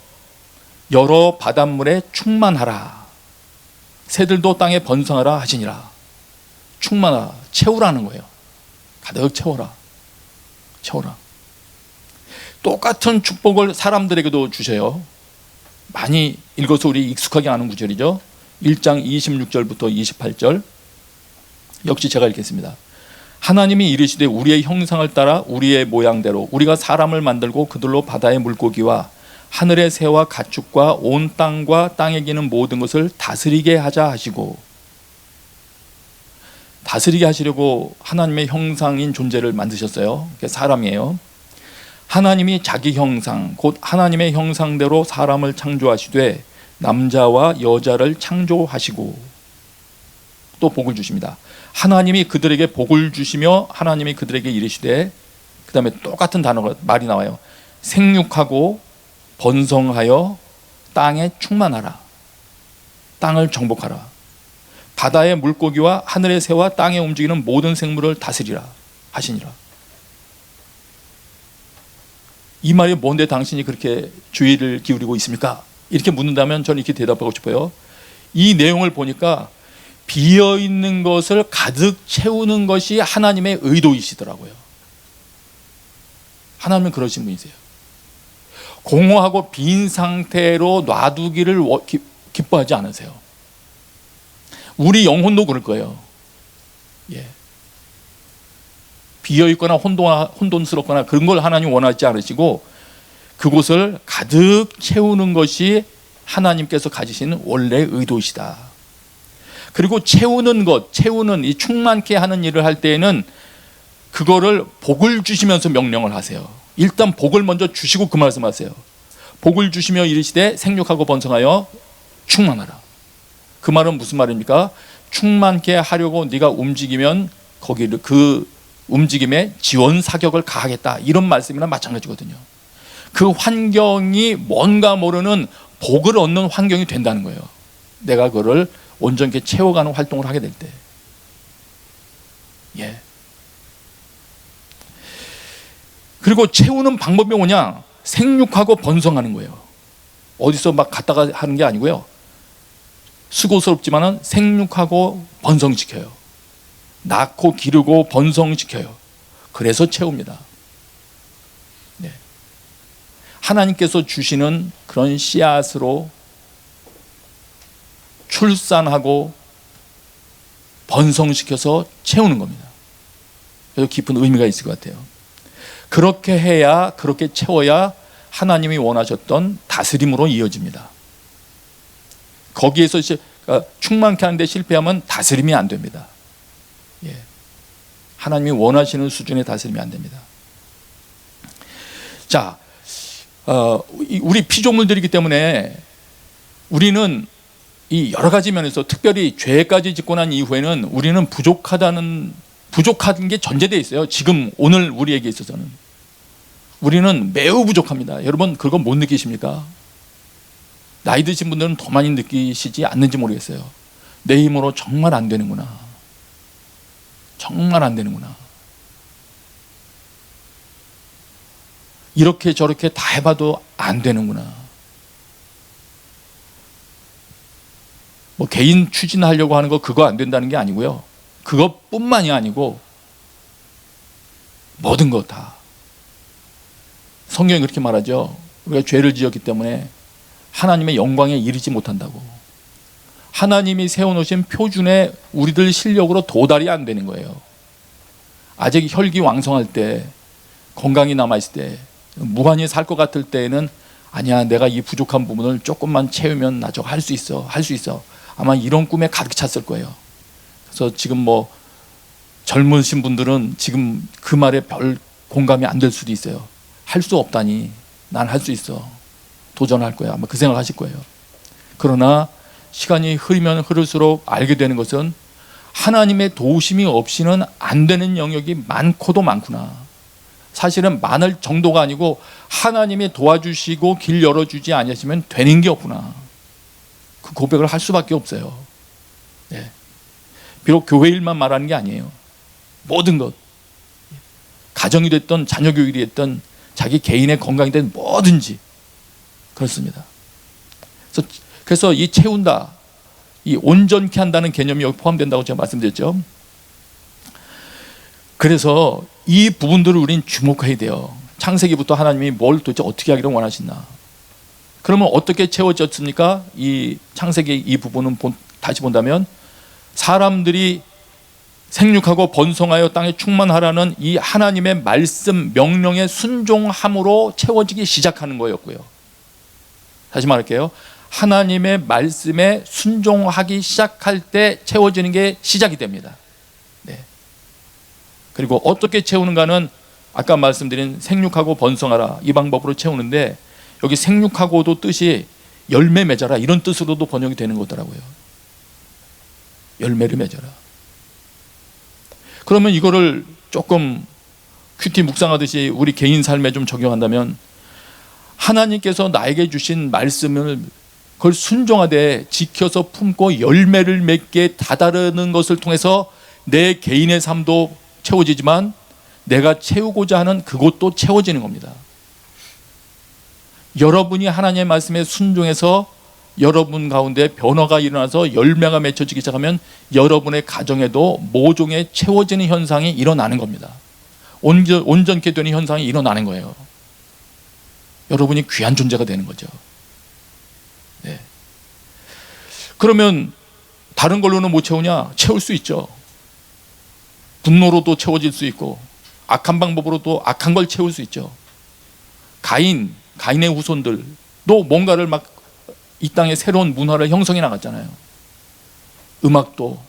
여러 바닷물에 충만하라. 새들도 땅에 번성하라 하시니라. 충만하라, 채우라는 거예요. 가득 채워라. 채워라. 똑같은 축복을 사람들에게도 주셔요. 많이 읽어서 우리 익숙하게 아는 구절이죠. 1장 26절부터 28절. 역시 제가 읽겠습니다. 하나님이 이르시되 우리의 형상을 따라 우리의 모양대로 우리가 사람을 만들고 그들로 바다의 물고기와 하늘의 새와 가축과 온 땅과 땅에 기는 모든 것을 다스리게 하자 하시고, 다스리게 하시려고 하나님의 형상인 존재를 만드셨어요. 그게 사람이에요. 하나님이 자기 형상 곧 하나님의 형상대로 사람을 창조하시되 남자와 여자를 창조하시고, 또 복을 주십니다. 하나님이 그들에게 복을 주시며 하나님이 그들에게 이르시되, 그 다음에 똑같은 단어가 말이 나와요. 생육하고 번성하여 땅에 충만하라. 땅을 정복하라. 바다의 물고기와 하늘의 새와 땅에 움직이는 모든 생물을 다스리라 하시니라. 이 말이 뭔데 당신이 그렇게 주의를 기울이고 있습니까? 이렇게 묻는다면 저는 이렇게 대답하고 싶어요. 이 내용을 보니까 비어있는 것을 가득 채우는 것이 하나님의 의도이시더라고요. 하나님은 그러신 분이세요. 공허하고 빈 상태로 놔두기를 기뻐하지 않으세요. 우리 영혼도 그럴 거예요. 예. 비어있거나 혼돈스럽거나 그런 걸 하나님 원하지 않으시고 그곳을 가득 채우는 것이 하나님께서 가지신 원래 의도이시다. 그리고 채우는 것, 채우는 이 충만케 하는 일을 할 때에는 그거를 복을 주시면서 명령을 하세요. 일단 복을 먼저 주시고 그 말씀하세요. 복을 주시며 이르시되 생육하고 번성하여 충만하라. 그 말은 무슨 말입니까? 충만케 하려고 네가 움직이면 거기를 그 움직임에 지원 사격을 가하겠다, 이런 말씀이랑 마찬가지거든요. 그 환경이 뭔가 모르는 복을 얻는 환경이 된다는 거예요. 내가 그거를 온전히 채워가는 활동을 하게 될 때. 예. 그리고 채우는 방법이 뭐냐? 생육하고 번성하는 거예요. 어디서 막 갖다가 하는 게 아니고요. 수고스럽지만은 생육하고 번성시켜요. 낳고 기르고 번성시켜요. 그래서 채웁니다. 네. 하나님께서 주시는 그런 씨앗으로 출산하고 번성시켜서 채우는 겁니다. 그래서 깊은 의미가 있을 것 같아요. 그렇게 해야, 그렇게 채워야 하나님이 원하셨던 다스림으로 이어집니다. 거기에서 충만케 하는데 실패하면 다스림이 안 됩니다. 예. 하나님이 원하시는 수준의 다스림이 안 됩니다. 자, 우리 피조물들이기 때문에 우리는 이 여러 가지 면에서 특별히 죄까지 짓고 난 이후에는 우리는 부족한 게 전제되어 있어요. 지금 오늘 우리에게 있어서는 우리는 매우 부족합니다. 여러분 그거 못 느끼십니까? 나이 드신 분들은 더 많이 느끼시지 않는지 모르겠어요. 내 힘으로 정말 안 되는구나. 정말 안 되는구나. 이렇게 저렇게 다 해봐도 안 되는구나. 뭐 개인 추진하려고 하는 거 그거 안 된다는 게 아니고요. 그것뿐만이 아니고 모든 것 다. 성경이 그렇게 말하죠. 우리가 죄를 지었기 때문에 하나님의 영광에 이르지 못한다고. 하나님이 세워놓으신 표준에 우리들 실력으로 도달이 안 되는 거예요. 아직 혈기왕성할 때, 건강이 남아있을 때, 무한히 살 것 같을 때에는 아니야, 내가 이 부족한 부분을 조금만 채우면 나 저거 할 수 있어, 할 수 있어. 아마 이런 꿈에 가득 찼을 거예요. 그래서 지금 뭐 젊으신 분들은 지금 그 말에 별 공감이 안 될 수도 있어요. 할 수 없다니, 난 할 수 있어, 도전할 거야, 아마 그 생각하실 거예요. 그러나 시간이 흐르면 흐를수록 알게 되는 것은 하나님의 도우심이 없이는 안 되는 영역이 많고도 많구나. 사실은 많을 정도가 아니고 하나님이 도와주시고 길 열어주지 아니하시면 되는 게 없구나. 그 고백을 할 수밖에 없어요. 네. 비록 교회 일만 말하는 게 아니에요. 모든 것, 가정이 됐든 자녀 교육이 됐든 자기 개인의 건강이 됐든 뭐든지 그렇습니다. 그래서 이 채운다, 이 온전케 한다는 개념이 여기 포함된다고 제가 말씀드렸죠. 그래서 이 부분들을 우리는 주목해야 돼요. 창세기부터 하나님이 뭘 도대체 어떻게 하기를 원하시나. 그러면 어떻게 채워졌습니까? 이 창세기 이 부분은 다시 본다면 사람들이 생육하고 번성하여 땅에 충만하라는 이 하나님의 말씀 명령에 순종함으로 채워지기 시작하는 거였고요. 다시 말할게요. 하나님의 말씀에 순종하기 시작할 때 채워지는 게 시작이 됩니다. 네. 그리고 어떻게 채우는가는 아까 말씀드린 생육하고 번성하라 이 방법으로 채우는데, 여기 생육하고도 뜻이 열매 맺어라 이런 뜻으로도 번역이 되는 거더라고요. 열매를 맺어라. 그러면 이거를 조금 큐티 묵상하듯이 우리 개인 삶에 좀 적용한다면, 하나님께서 나에게 주신 말씀을 그걸 순종하되 지켜서 품고 열매를 맺게 다다르는 것을 통해서 내 개인의 삶도 채워지지만 내가 채우고자 하는 그것도 채워지는 겁니다. 여러분이 하나님의 말씀에 순종해서 여러분 가운데 변화가 일어나서 열매가 맺혀지기 시작하면 여러분의 가정에도 모종의 채워지는 현상이 일어나는 겁니다. 온전케 되는 현상이 일어나는 거예요. 여러분이 귀한 존재가 되는 거죠. 네. 그러면 다른 걸로는 못 채우냐? 채울 수 있죠. 분노로도 채워질 수 있고 악한 방법으로도 악한 걸 채울 수 있죠. 가인의 후손들도 뭔가를 막 이 땅에 새로운 문화를 형성해 나갔잖아요. 음악도,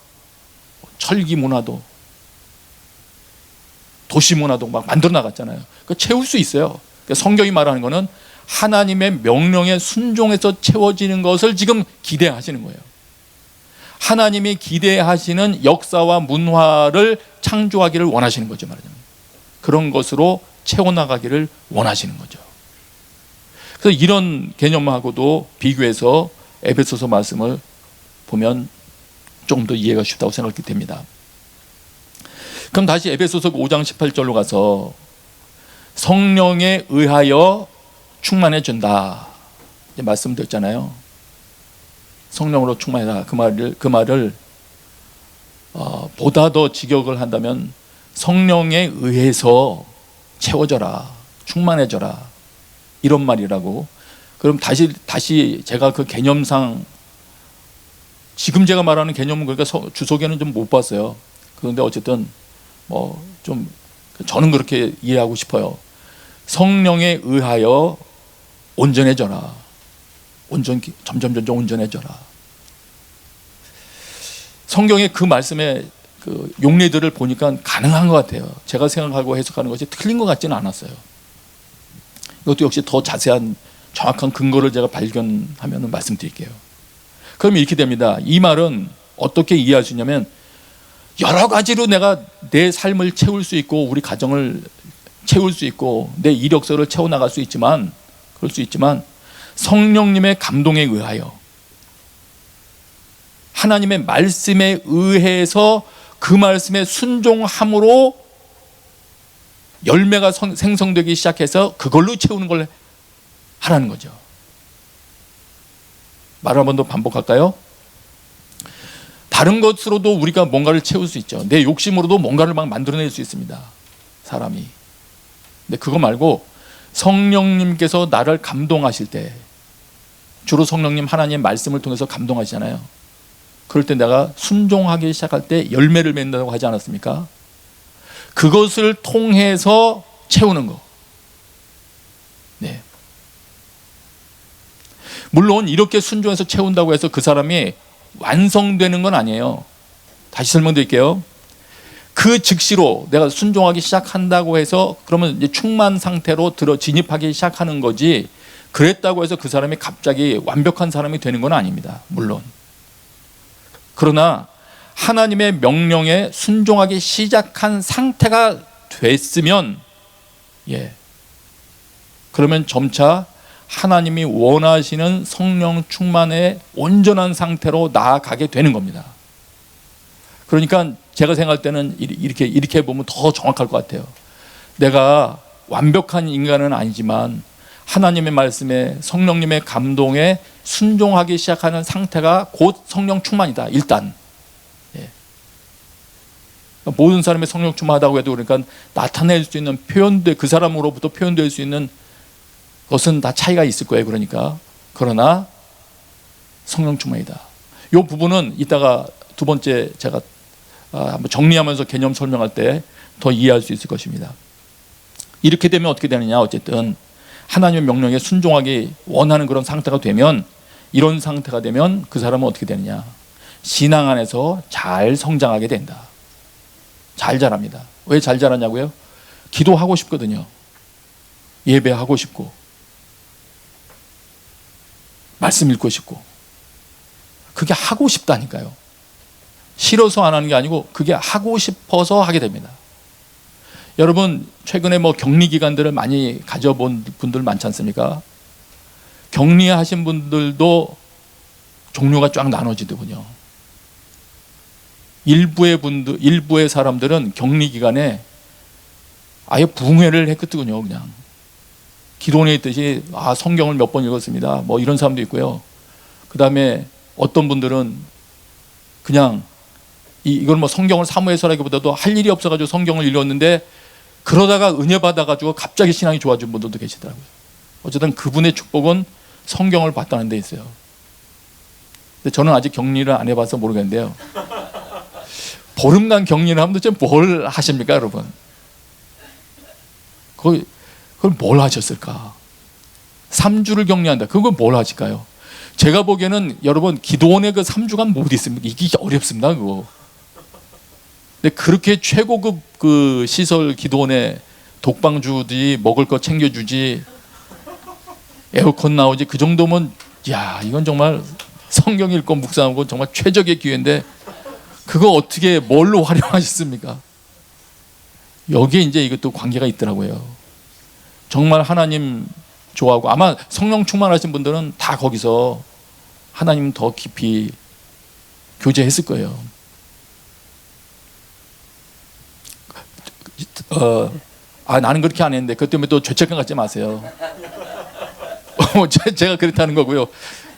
철기 문화도, 도시 문화도 막 만들어 나갔잖아요. 그 채울 수 있어요. 성경이 말하는 거는 하나님의 명령에 순종해서 채워지는 것을 지금 기대하시는 거예요. 하나님이 기대하시는 역사와 문화를 창조하기를 원하시는 거죠, 말하자면. 그런 것으로 채워나가기를 원하시는 거죠. 그래서 이런 개념하고도 비교해서 에베소서 말씀을 보면 조금 더 이해가 쉽다고 생각이 됩니다. 그럼 다시 에베소서 5장 18절로 가서 성령에 의하여 충만해진다 말씀드렸잖아요. 성령으로 충만해라. 그 말을 보다 더 직역을 한다면 성령에 의해서 채워져라, 충만해져라 이런 말이라고. 그럼 다시 제가 그 개념상 지금 제가 말하는 개념은 그러니까 주석에는 좀 못 봤어요. 그런데 어쨌든 뭐 좀 저는 그렇게 이해하고 싶어요. 성령에 의하여 온전해져라. 점점 온전해져라. 성경의 그 말씀의 그 용례들을 보니까 가능한 것 같아요. 제가 생각하고 해석하는 것이 틀린 것 같지는 않았어요. 이것도 역시 더 자세한 정확한 근거를 제가 발견하면 말씀드릴게요. 그럼 이렇게 됩니다. 이 말은 어떻게 이해할 수 있냐면, 여러 가지로 내가 내 삶을 채울 수 있고 우리 가정을 채울 수 있고 내 이력서를 채워나갈 수 있지만, 그럴 수 있지만 성령님의 감동에 의하여 하나님의 말씀에 의해서 그 말씀에 순종함으로 열매가 생성되기 시작해서 그걸로 채우는 걸 하라는 거죠. 말을 한 번 더 반복할까요? 다른 것으로도 우리가 뭔가를 채울 수 있죠. 내 욕심으로도 뭔가를 막 만들어낼 수 있습니다, 사람이. 근데 그거 말고 성령님께서 나를 감동하실 때, 주로 성령님 하나님의 말씀을 통해서 감동하시잖아요. 그럴 때 내가 순종하기 시작할 때 열매를 맺는다고 하지 않았습니까? 그것을 통해서 채우는 거. 네. 물론 이렇게 순종해서 채운다고 해서 그 사람이 완성되는 건 아니에요. 다시 설명드릴게요. 그 즉시로 내가 순종하기 시작한다고 해서 그러면 이제 충만 상태로 진입하기 시작하는 거지, 그랬다고 해서 그 사람이 갑자기 완벽한 사람이 되는 건 아닙니다. 물론. 그러나 하나님의 명령에 순종하기 시작한 상태가 됐으면 예. 그러면 점차 하나님이 원하시는 성령 충만의 온전한 상태로 나아가게 되는 겁니다. 그러니까 제가 생각할 때는 이렇게 보면 더 정확할 것 같아요. 내가 완벽한 인간은 아니지만 하나님의 말씀에 성령님의 감동에 순종하기 시작하는 상태가 곧 성령 충만이다. 일단 예. 모든 사람이 성령 충만하다고 해도 그러니까 나타낼 수 있는 표현돼 그 사람으로부터 표현될 수 있는 것은 다 차이가 있을 거예요. 그러나 성령 충만이다. 이 부분은 이따가 두 번째 제가 한번 정리하면서 개념 설명할 때 더 이해할 수 있을 것입니다. 이렇게 되면 어떻게 되느냐? 어쨌든 하나님의 명령에 순종하기 원하는 그런 상태가 되면, 이런 상태가 되면 그 사람은 어떻게 되느냐? 신앙 안에서 잘 성장하게 된다. 잘 자랍니다. 왜 잘 자라냐고요? 기도하고 싶거든요. 예배하고 싶고 말씀 읽고 싶고, 그게 하고 싶다니까요. 싫어서 안 하는 게 아니고 그게 하고 싶어서 하게 됩니다. 여러분 최근에 격리 기간들을 많이 가져본 분들 많지 않습니까? 격리하신 분들도 종류가 쫙 나눠지더군요. 일부의 사람들은 격리 기간에 아예 붕회를 했거든요. 그냥 기도원에 있듯이 성경을 몇 번 읽었습니다. 이런 사람도 있고요. 그 다음에 어떤 분들은 그냥 이걸 성경을 사모해서라기보다도 할 일이 없어가지고 성경을 읽었는데 그러다가 은혜 받아가지고 갑자기 신앙이 좋아진 분들도 계시더라고요. 어쨌든 그분의 축복은 성경을 봤다는 데 있어요. 근데 저는 아직 격리를 안 해봐서 모르겠는데요. 보름간 격리를 하면 도대체 뭘 하십니까, 여러분? 그걸 뭘 하셨을까? 3주를 격리한다. 그걸 뭘 하실까요? 제가 보기에는 여러분 기도원에 그 3주간 못 있습니다. 이게 어렵습니다, 그거. 근데 그렇게 최고급 그 시설 기도원에 독방 주지, 먹을 거 챙겨주지, 에어컨 나오지, 그 정도면 이건 정말 성경 읽고 묵상하고 정말 최적의 기회인데 그거 어떻게 뭘로 활용하셨습니까? 여기에 이제 이것도 관계가 있더라고요. 정말 하나님 좋아하고, 아마 성령 충만하신 분들은 다 거기서 하나님 더 깊이 교제했을 거예요. 나는 그렇게 안 했는데 그것 때문에 또 죄책감 갖지 마세요. 제가 그렇다는 거고요.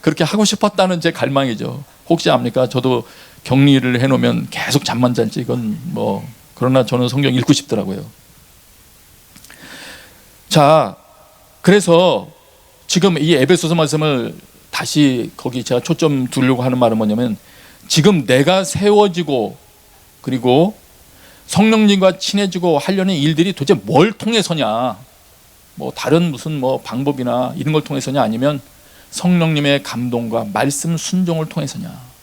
그렇게 하고 싶었다는 제 갈망이죠. 혹시 압니까? 저도 격리를 해놓으면 계속 잠만 잘지, 이건 그러나 저는 성경 읽고 싶더라고요. 자, 그래서 지금 이 에베소서 말씀을 다시 거기 제가 초점 두려고 하는 말은 뭐냐면, 지금 내가 세워지고 그리고 성령님과 친해지고 하려는 일들이 도대체 뭘 통해서냐, 다른 무슨 방법이나 이런 걸 통해서냐, 아니면 성령님의 감동과 말씀 순종을 통해서냐.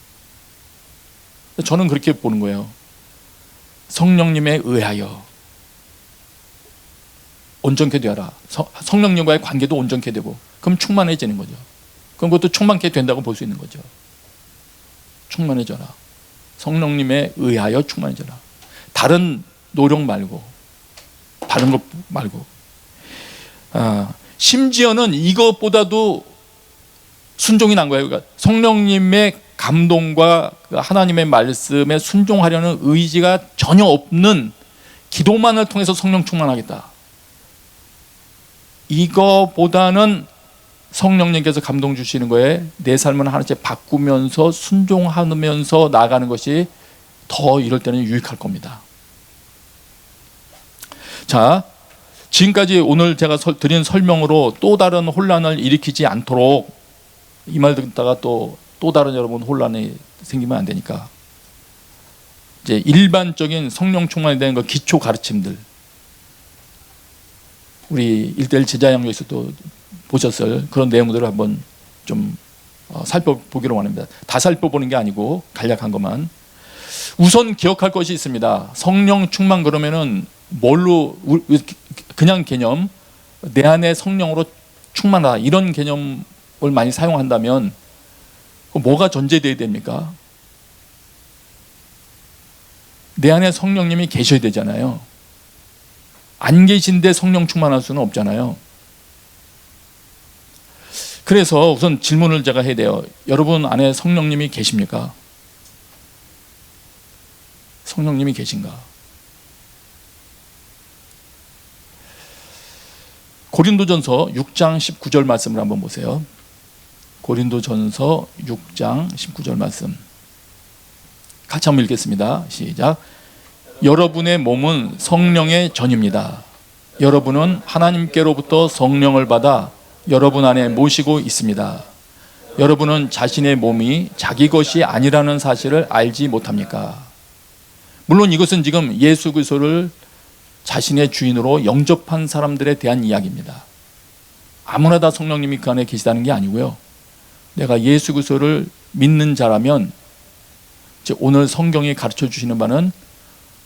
저는 그렇게 보는 거예요. 성령님에 의하여 온전케 되어라. 성령님과의 관계도 온전케 되고, 그럼 충만해지는 거죠. 그럼 그것도 충만케 된다고 볼 수 있는 거죠. 충만해져라. 성령님에 의하여 충만해져라. 다른 노력 말고, 다른 것 말고. 심지어는 이것보다도 순종이 난 거예요. 그러니까 성령님의 감동과 하나님의 말씀에 순종하려는 의지가 전혀 없는 기도만을 통해서 성령 충만하겠다. 이거보다는 성령님께서 감동 주시는 거에 내 삶을 하나씩 바꾸면서 순종하면서 나아가는 것이 더 이럴 때는 유익할 겁니다. 자, 지금까지 오늘 제가 드린 설명으로 또 다른 혼란을 일으키지 않도록, 이 말 듣다가 또 다른 여러분 혼란이 생기면 안 되니까, 이제 일반적인 성령 충만에 대한 그 기초 가르침들, 우리 1:1 제자양육에서도 보셨을 그런 내용들을 한번 좀 살펴보기로 원합니다. 다 살펴보는 게 아니고 간략한 것만. 우선 기억할 것이 있습니다. 성령 충만 그러면은 뭘로, 그냥 개념, 내 안에 성령으로 충만하다, 이런 개념을 많이 사용한다면 뭐가 전제되어야 됩니까? 내 안에 성령님이 계셔야 되잖아요. 안 계신데 성령 충만할 수는 없잖아요. 그래서 우선 질문을 제가 해야 돼요. 여러분 안에 성령님이 계십니까? 성령님이 계신가? 고린도전서 6장 19절 말씀을 한번 보세요. 고린도전서 6장 19절 말씀 같이 한번 읽겠습니다. 시작. 여러분의 몸은 성령의 전입니다. 여러분은 하나님께로부터 성령을 받아 여러분 안에 모시고 있습니다. 여러분은 자신의 몸이 자기 것이 아니라는 사실을 알지 못합니까? 물론 이것은 지금 예수 그리스도를 자신의 주인으로 영접한 사람들에 대한 이야기입니다. 아무나 다 성령님이 그 안에 계시다는 게 아니고요. 내가 예수 그리스도를 믿는 자라면 오늘 성경이 가르쳐 주시는 바는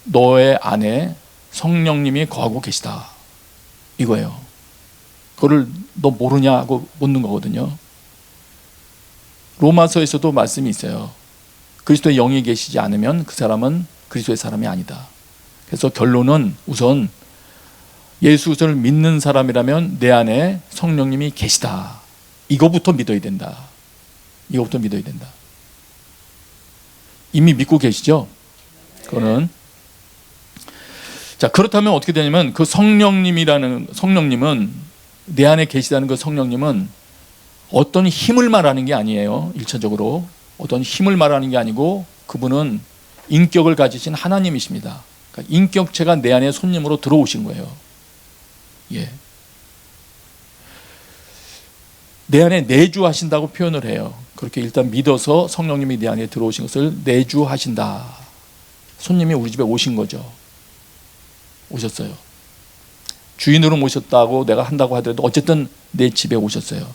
너의 안에 성령님이 거하고 계시다 이거예요. 그거를 너 모르냐고 묻는 거거든요. 로마서에서도 말씀이 있어요. 그리스도의 영이 계시지 않으면 그 사람은 그리스도의 사람이 아니다. 그래서 결론은 우선 예수 그리스도를 믿는 사람이라면 내 안에 성령님이 계시다. 이거부터 믿어야 된다. 이거부터 믿어야 된다. 이미 믿고 계시죠? 그거는 자, 그렇다면 어떻게 되냐면 그 성령님은 내 안에 계시다는 그 성령님은 어떤 힘을 말하는 게 아니에요. 1차적으로 어떤 힘을 말하는 게 아니고 그분은 인격을 가지신 하나님이십니다. 그러니까 인격체가 내 안에 손님으로 들어오신 거예요. 예. 내 안에 내주하신다고 표현을 해요. 그렇게 일단 믿어서 성령님이 내 안에 들어오신 것을 내주하신다. 손님이 우리 집에 오신 거죠. 오셨어요. 주인으로 모셨다고 내가 한다고 하더라도 어쨌든 내 집에 오셨어요.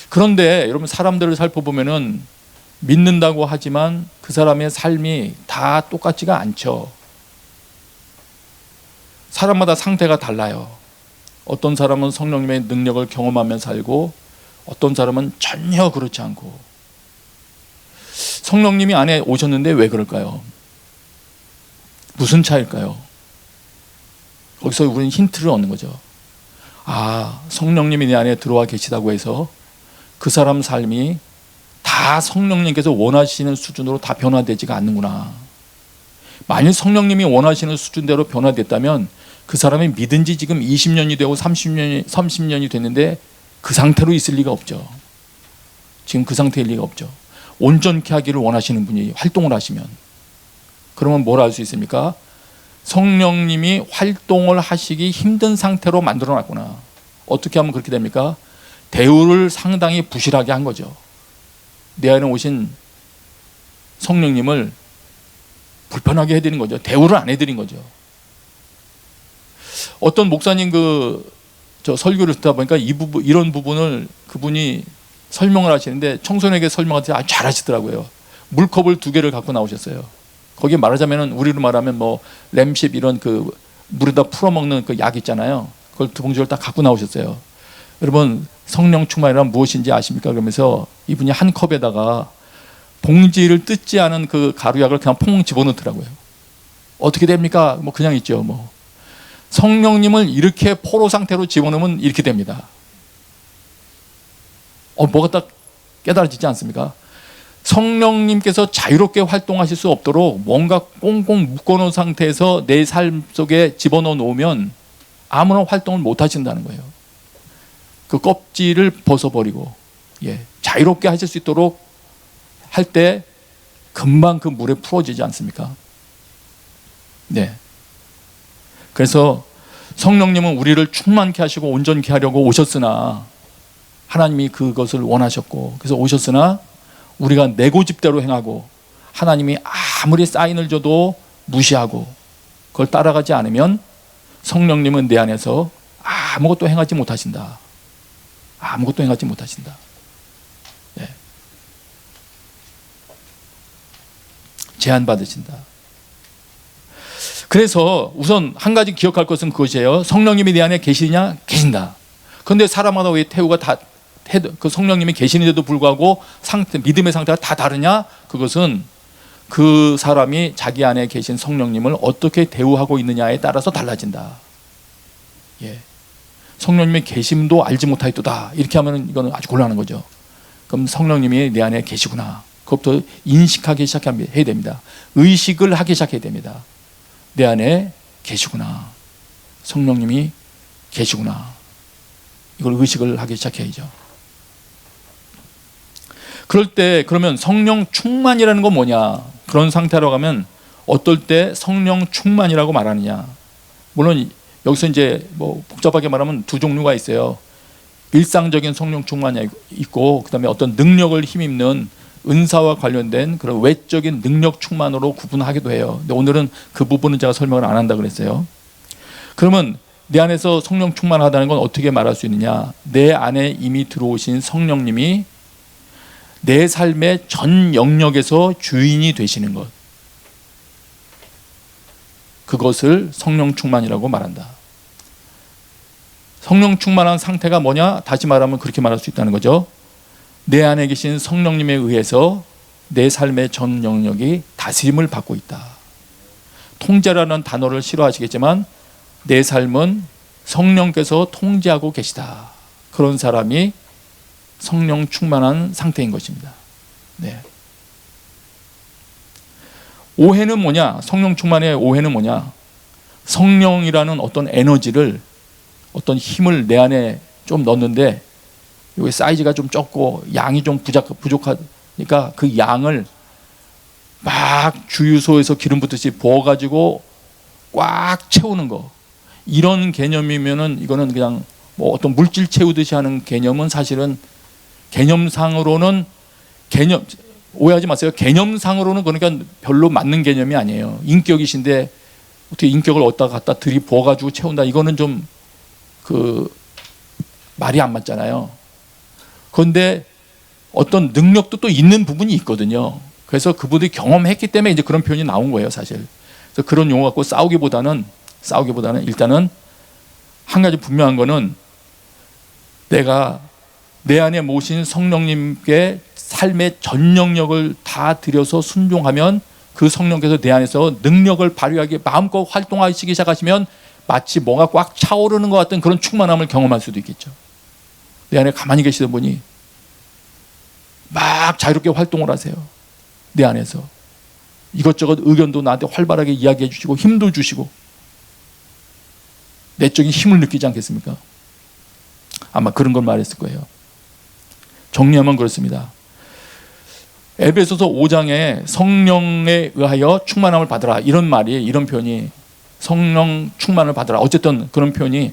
그런데 여러분 사람들을 살펴보면은 믿는다고 하지만 그 사람의 삶이 다 똑같지가 않죠. 사람마다 상태가 달라요. 어떤 사람은 성령님의 능력을 경험하며 살고 어떤 사람은 전혀 그렇지 않고. 성령님이 안에 오셨는데 왜 그럴까요? 무슨 차일까요? 거기서 우리는 힌트를 얻는 거죠. 아, 성령님이 내 안에 들어와 계시다고 해서 그 사람 삶이 다 성령님께서 원하시는 수준으로 다 변화되지가 않는구나. 만일 성령님이 원하시는 수준대로 변화됐다면 그 사람이 믿은 지 지금 20년이 되고 30년이 됐는데 그 상태로 있을 리가 없죠. 지금 그 상태일 리가 없죠. 온전케 하기를 원하시는 분이 활동을 하시면. 그러면 뭘 알 수 있습니까? 성령님이 활동을 하시기 힘든 상태로 만들어 놨구나. 어떻게 하면 그렇게 됩니까? 대우를 상당히 부실하게 한 거죠. 내 안에 오신 성령님을 불편하게 해드린 거죠. 대우를 안 해드린 거죠. 어떤 목사님 저 설교를 듣다 보니까 이런 부분을 그분이 설명을 하시는데 청소년에게 설명할 때 아주 잘 하시더라고요. 물컵을 2개를 갖고 나오셨어요. 거기에 말하자면 우리로 말하면 뭐 램십 이런 그 물에다 풀어먹는 그 약 있잖아요. 그걸 2봉지를 딱 갖고 나오셨어요. 여러분 성령 충만이란 무엇인지 아십니까? 그러면서 이분이 한 컵에다가 봉지를 뜯지 않은 그 가루약을 그냥 퐁 집어넣더라고요. 어떻게 됩니까? 뭐 그냥 있죠. 뭐 성령님을 이렇게 포로 상태로 집어넣으면 이렇게 됩니다. 뭐가 딱 깨달아지지 않습니까? 성령님께서 자유롭게 활동하실 수 없도록 뭔가 꽁꽁 묶어놓은 상태에서 내 삶 속에 집어넣어 놓으면 아무런 활동을 못 하신다는 거예요. 그 껍질을 벗어버리고 자유롭게 하실 수 있도록 할 때 금방 그 물에 풀어지지 않습니까? 네. 그래서 성령님은 우리를 충만케 하시고 온전케 하려고 오셨으나 하나님이 그것을 원하셨고 그래서 오셨으나 우리가 내 고집대로 행하고 하나님이 아무리 사인을 줘도 무시하고 그걸 따라가지 않으면 성령님은 내 안에서 아무것도 행하지 못하신다. 아무것도 행하지 못하신다. 네. 제한받으신다. 그래서 우선 한 가지 기억할 것은 그것이에요. 성령님이 내 안에 계시냐? 계신다. 그런데 사람마다 왜 태우가 그 성령님이 계시는데도 불구하고 믿음의 상태가 다 다르냐? 그것은 그 사람이 자기 안에 계신 성령님을 어떻게 대우하고 있느냐에 따라서 달라진다. 예. 성령님의 계심도 알지 못하였도다. 이렇게 하면 이거는 아주 곤란한 거죠. 그럼 성령님이 내 안에 계시구나. 그것부터 인식하기 시작해야 됩니다. 의식을 하기 시작해야 됩니다. 내 안에 계시구나. 성령님이 계시구나. 이걸 의식을 하기 시작해야죠. 그럴 때 그러면 성령 충만이라는 건 뭐냐? 그런 상태로 가면 어떨 때 성령 충만이라고 말하느냐? 물론 여기서 이제 뭐 복잡하게 말하면 두 종류가 있어요. 일상적인 성령 충만이 있고, 그다음에 어떤 능력을 힘입는 은사와 관련된 그런 외적인 능력 충만으로 구분하기도 해요. 근데 오늘은 그 부분은 제가 설명을 안 한다 그랬어요. 그러면 내 안에서 성령 충만하다는 건 어떻게 말할 수 있느냐? 내 안에 이미 들어오신 성령님이 내 삶의 전 영역에서 주인이 되시는 것, 그것을 성령 충만이라고 말한다. 성령 충만한 상태가 뭐냐? 다시 말하면 그렇게 말할 수 있다는 거죠. 내 안에 계신 성령님에 의해서 내 삶의 전 영역이 다스림을 받고 있다. 통제라는 단어를 싫어하시겠지만 내 삶은 성령께서 통제하고 계시다. 그런 사람이 성령 충만한 상태인 것입니다. 네. 오해는 뭐냐? 성령 충만의 오해는 뭐냐? 성령이라는 어떤 에너지를, 어떤 힘을 내 안에 좀 넣는데 여기 사이즈가 좀 적고 양이 좀 부족하니까 그 양을 막 주유소에서 기름 붓듯이 부어가지고 꽉 채우는 거, 이런 개념이면은 이거는 그냥 뭐 어떤 물질 채우듯이 하는 개념은 사실은 개념상으로는 오해하지 마세요. 개념상으로는 그러니까 별로 맞는 개념이 아니에요. 인격이신데 어떻게 인격을 어디다 갖다 들이부어가지고 채운다, 이거는 좀 말이 안 맞잖아요. 그런데 어떤 능력도 또 있는 부분이 있거든요. 그래서 그분들이 경험했기 때문에 이제 그런 표현이 나온 거예요, 사실. 그래서 그런 용어 갖고 싸우기보다는 일단은 한 가지 분명한 거는 내가 내 안에 모신 성령님께 삶의 전 영역을 다 들여서 순종하면 그 성령께서 내 안에서 능력을 발휘하게 마음껏 활동하시기 시작하시면 마치 뭐가 꽉 차오르는 것 같은 그런 충만함을 경험할 수도 있겠죠. 내 안에 가만히 계시던 분이 막 자유롭게 활동을 하세요. 내 안에서 이것저것 의견도 나한테 활발하게 이야기해 주시고 힘도 주시고 내적인 힘을 느끼지 않겠습니까? 아마 그런 걸 말했을 거예요. 정리하면 그렇습니다. 에베소서 5장에 성령에 의하여 충만함을 받으라, 이런 표현이 성령 충만을 받으라, 어쨌든 그런 표현이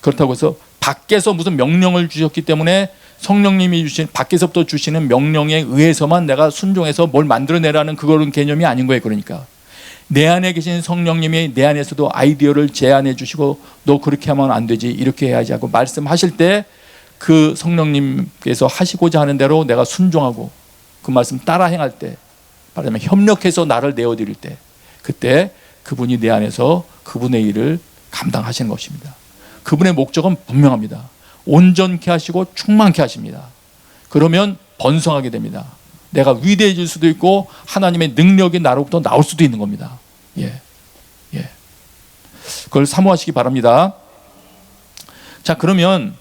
그렇다고 해서 밖에서 무슨 명령을 주셨기 때문에 성령님이 주신 밖에서부터 주시는 명령에 의해서만 내가 순종해서 뭘 만들어내라는 그런 개념이 아닌 거예요. 그러니까 내 안에 계신 성령님이 내 안에서도 아이디어를 제안해 주시고 너 그렇게 하면 안 되지, 이렇게 해야지 하고 말씀하실 때 그 성령님께서 하시고자 하는 대로 내가 순종하고 그 말씀 따라 행할 때, 말하자면 협력해서 나를 내어드릴 때, 그때 그분이 내 안에서 그분의 일을 감당하시는 것입니다. 그분의 목적은 분명합니다. 온전케 하시고 충만케 하십니다. 그러면 번성하게 됩니다. 내가 위대해질 수도 있고 하나님의 능력이 나로부터 나올 수도 있는 겁니다. 예. 그걸 사모하시기 바랍니다. 자, 그러면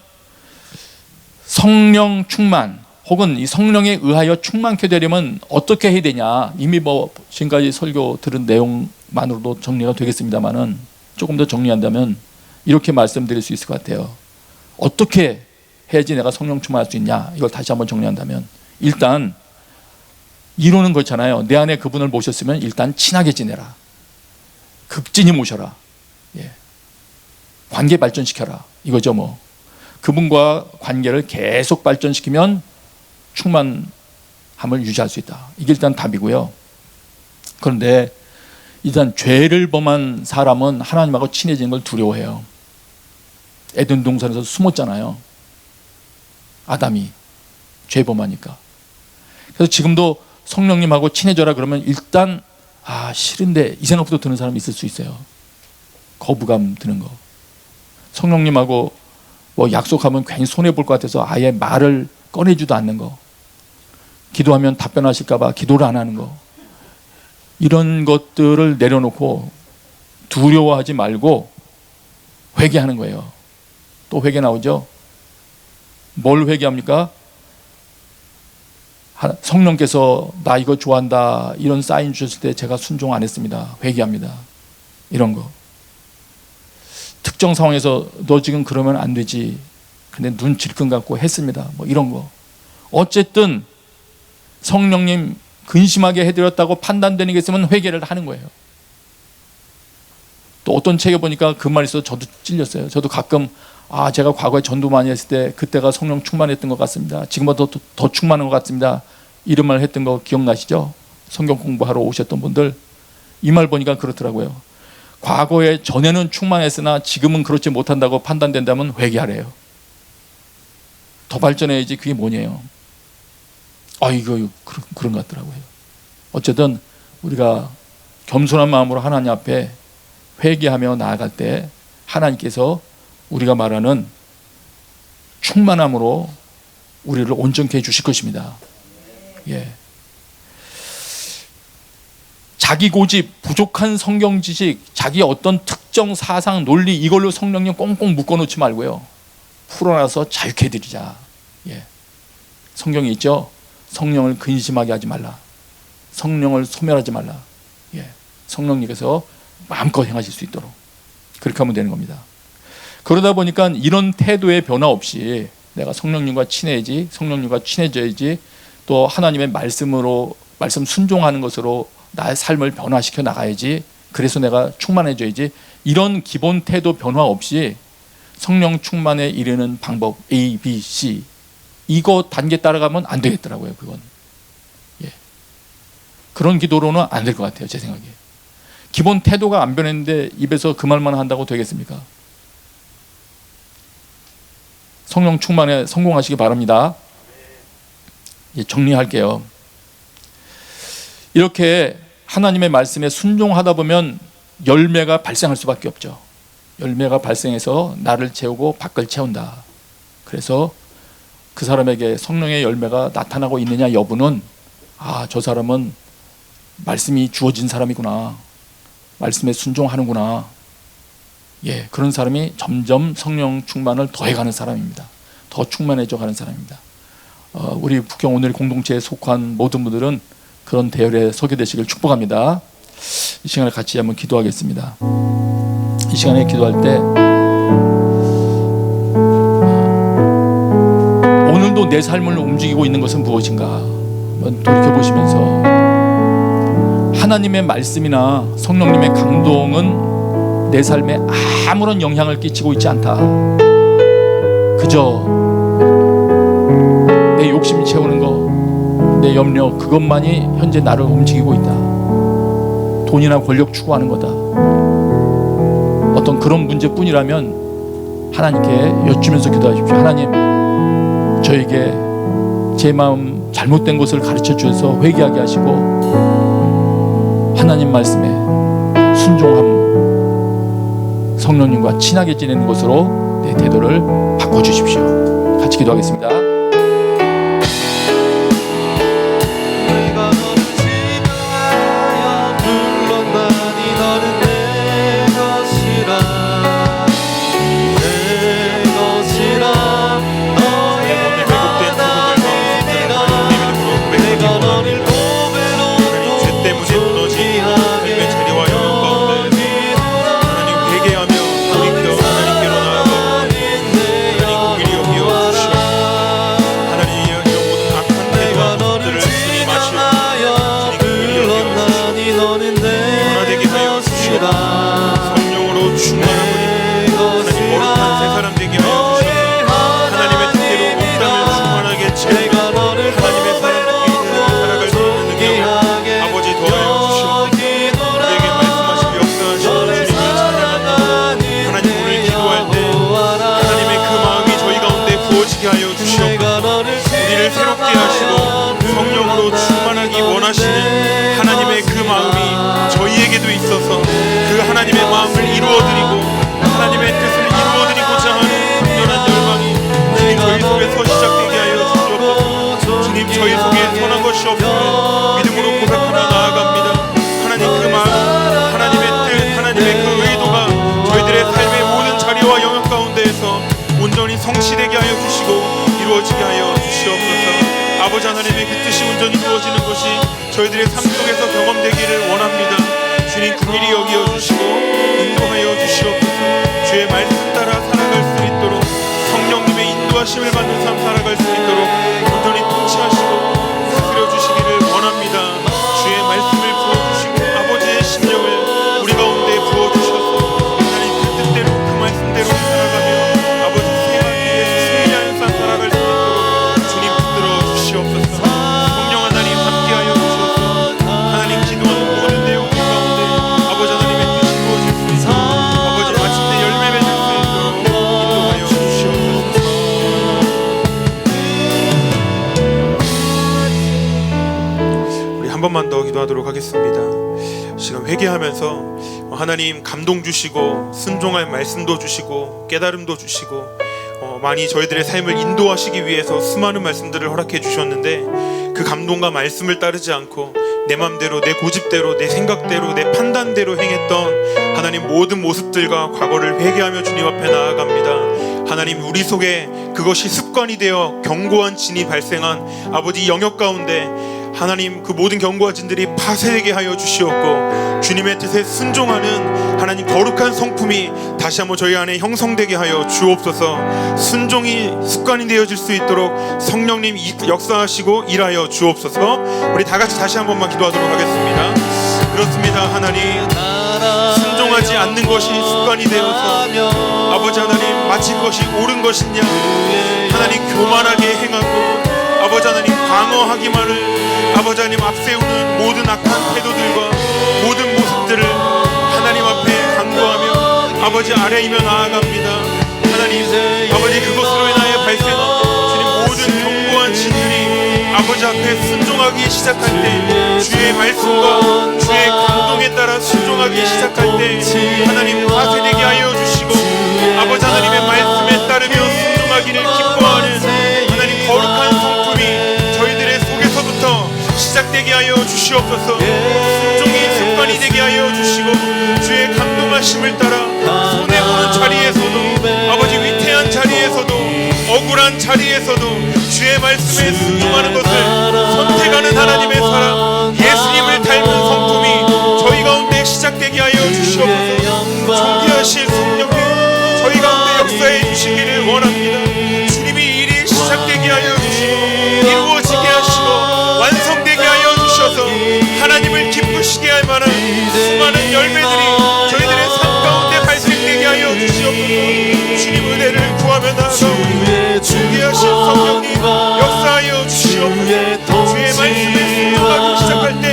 성령 충만 혹은 이 성령에 의하여 충만케 되려면 어떻게 해야 되냐? 이미 뭐 지금까지 설교 들은 내용만으로도 정리가 되겠습니다만은 조금 더 정리한다면 이렇게 말씀드릴 수 있을 것 같아요. 어떻게 해야지 내가 성령 충만할 수 있냐? 이걸 다시 한번 정리한다면 일단 이론은 그렇잖아요. 내 안에 그분을 모셨으면 일단 친하게 지내라. 극진히 모셔라. 예. 관계 발전시켜라. 이거죠 뭐. 그분과 관계를 계속 발전시키면 충만함을 유지할 수 있다. 이게 일단 답이고요. 그런데 일단 죄를 범한 사람은 하나님하고 친해지는 걸 두려워해요. 에덴 동산에서 숨었잖아요. 아담이 죄 범하니까. 그래서 지금도 성령님하고 친해져라 그러면 일단 싫은데 이 생각부터 드는 사람이 있을 수 있어요. 거부감 드는 거. 성령님하고 뭐 약속하면 괜히 손해볼 것 같아서 아예 말을 꺼내지도 않는 거. 기도하면 답변하실까 봐 기도를 안 하는 거. 이런 것들을 내려놓고 두려워하지 말고 회개하는 거예요. 또 회개 나오죠. 뭘 회개합니까? 성령께서 나 이거 좋아한다 이런 사인 주셨을 때 제가 순종 안 했습니다. 회개합니다. 이런 거. 특정 상황에서 너 지금 그러면 안 되지. 근데 눈 질끈 감고 했습니다. 뭐 이런 거. 어쨌든 성령님 근심하게 해드렸다고 판단되는 게 있으면 회개를 하는 거예요. 또 어떤 책에 보니까 그 말이 있어서 저도 찔렸어요. 저도 가끔 제가 과거에 전도 많이 했을 때 그때가 성령 충만했던 것 같습니다. 지금보다 더 충만한 것 같습니다. 이런 말 했던 거 기억나시죠? 성경 공부하러 오셨던 분들 이 말 보니까 그렇더라고요. 과거에 전에는 충만했으나 지금은 그렇지 못한다고 판단된다면 회개하래요. 더 발전해야지. 그게 뭐냐요? 이거 그런 것 같더라고요. 어쨌든 우리가 겸손한 마음으로 하나님 앞에 회개하며 나아갈 때 하나님께서 우리가 말하는 충만함으로 우리를 온전케 해주실 것입니다. 예. 자기 고집, 부족한 성경 지식, 자기 어떤 특정 사상, 논리 이걸로 성령님 꽁꽁 묶어놓지 말고요. 풀어놔서 자유케 해드리자. 예. 성경에 있죠. 성령을 근심하게 하지 말라. 성령을 소멸하지 말라. 예. 성령님께서 마음껏 행하실 수 있도록 그렇게 하면 되는 겁니다. 그러다 보니까 이런 태도의 변화 없이 내가 성령님과 친해야지, 성령님과 친해져야지, 또 하나님의 말씀 순종하는 것으로 나의 삶을 변화시켜 나가야지, 그래서 내가 충만해져야지, 이런 기본 태도 변화 없이 성령 충만에 이르는 방법 A, B, C 이거 단계 따라가면 안 되겠더라고요. 그건 그런 기도로는 안 될 것 같아요. 제 생각에. 기본 태도가 안 변했는데 입에서 그 말만 한다고 되겠습니까? 성령 충만에 성공하시기 바랍니다. 정리할게요. 이렇게 하나님의 말씀에 순종하다 보면 열매가 발생할 수밖에 없죠. 열매가 발생해서 나를 채우고 밖을 채운다. 그래서 그 사람에게 성령의 열매가 나타나고 있느냐 여부는 저 사람은 말씀이 주어진 사람이구나. 말씀에 순종하는구나. 그런 사람이 점점 성령 충만을 더해가는 사람입니다. 더 충만해져 가는 사람입니다. 우리 북경 오늘 공동체에 속한 모든 분들은 그런 대열에 서게 되시길 축복합니다. 이 시간에 같이 한번 기도하겠습니다. 이 시간에 기도할 때 오늘도 내 삶을 움직이고 있는 것은 무엇인가 한번 돌이켜보시면서 하나님의 말씀이나 성령님의 강동은 내 삶에 아무런 영향을 끼치고 있지 않다. 그저 내 욕심 채우는 거, 내 염려 그것만이 현재 나를 움직이고 있다. 돈이나 권력 추구하는 거다. 어떤 그런 문제뿐이라면 하나님께 여쭈면서 기도하십시오. 하나님, 저에게 제 마음 잘못된 것을 가르쳐 주셔서 회개하게 하시고 하나님 말씀에 순종함, 성령님과 친하게 지내는 것으로 내 태도를 바꿔주십시오. 같이 기도하겠습니다. 하나님의 그 마음이 저희에게도 있어서 그 하나님의 마음을 이루어드리고 하나님의 뜻을 이루어드리고자 하는 강렬한 열망이 주님 저희 속에서 시작되게 하여 주시옵소서. 주님 저희 속에 선한 것이 없음을 믿음으로 고백하며 나아갑니다. 하나님 그 마음, 하나님의 뜻, 하나님의 그 의도가 저희들의 삶의 모든 자리와 영역 가운데에서 저희들의 삶 속에서 경험되기를 원합니다. 주님 긍휼히 여겨 주시고 인도하여 주시옵소서. 주의 말씀 따라 살아갈 수 있도록 성령님의 인도하심을 받는 삶 살아갈 수 있도록 온전히 통치하시고 다스려 주시기를 원합니다. 주의 말씀을 부어주시고 아버지의 심령을 우리 가운데 부어주셔서 하나님 그 뜻대로 그 말씀대로 살아가며 아버지 세하기에 승리하는 삶 살아갈 수 있도록 주님 붙들어 주시옵소서. 성령 하나님 함께하여 주셔서 하나님 기도하는 모든 내용 가운데 아버지 하나님의 뜻이 이루어질 수 있도록 아버지 마침내 열매 맺을 수 있도록 인도하여 주시옵소서. 우리 한 번만 더 기도하도록 하겠습니다. 지금 회개하면서 하나님 감동 주시고 순종할 말씀도 주시고 깨달음도 주시고 많이 저희들의 삶을 인도하시기 위해서 수많은 말씀들을 허락해 주셨는데 그 감동과 말씀을 따르지 않고 내 맘대로 내 고집대로 내 생각대로 내 판단대로 행했던 하나님 모든 모습들과 과거를 회개하며 주님 앞에 나아갑니다. 하나님 우리 속에 그것이 습관이 되어 견고한 진이 발생한 아버지 영역 가운데 하나님 그 모든 견고한 진들이 파쇄되게 하여 주시옵고 주님의 뜻에 순종하는 하나님 거룩한 성품이 다시 한번 저희 안에 형성되게 하여 주옵소서. 순종이 습관이 되어질 수 있도록 성령님 역사하시고 일하여 주옵소서. 우리 다 같이 다시 한 번만 기도하도록 하겠습니다. 그렇습니다. 하나님 순종하지 않는 것이 습관이 되어서 아버지 하나님 마치 그것이 옳은 것이냐 하나님 교만하게 행하고 아버지 하나님 방어하기만을 아버지 하나님 앞세우는 모든 악한 태도들과 모든 모습들을 하나님 앞에 간구하며 아버지 아래이며 나아갑니다. 하나님 아버지 그것으로 인하여 발생한 주님 모든 견고한 진들이 아버지 앞에 순종하기 시작할 때 주의 말씀과 주의 감동에 따라 순종하기 시작할 때 하나님 파쇄되게 하여 주시고 아버지 하나님의 말씀에 따르며 순종하기를 기뻐하는 하나님 거룩한 성품이 저희들의 속에서부터 시작되게 하여 주시옵소서. 순종이 습관이 되게 하여 주시고 주의 감동하심을 따라 손해보는 자리에서도 아버지 위태한 자리에서도 억울한 자리에서도 주의 말씀에 순종하는 것을 선택하는 하나님의 사랑 예수님을 닮은 성품이 저희 가운데 시작되게 하여 주시옵소서. 존귀하신 성령님 저희 가운데 역사해 주시기를 원합니다. 주님이 일이 시작되게 하여 주시고 이루어지게 하시고 완성되게 하여 주셔서 하나님을 기쁘시게 할 만한 수많은 열매들이 저희들의 삶 가운데 발생되게 하여 주시옵소서. 주님 은혜를 구하며 나아가오니 존귀하신 성령님 역사하여 주시옵소서. 주의 말씀에 순종하기 시작할 때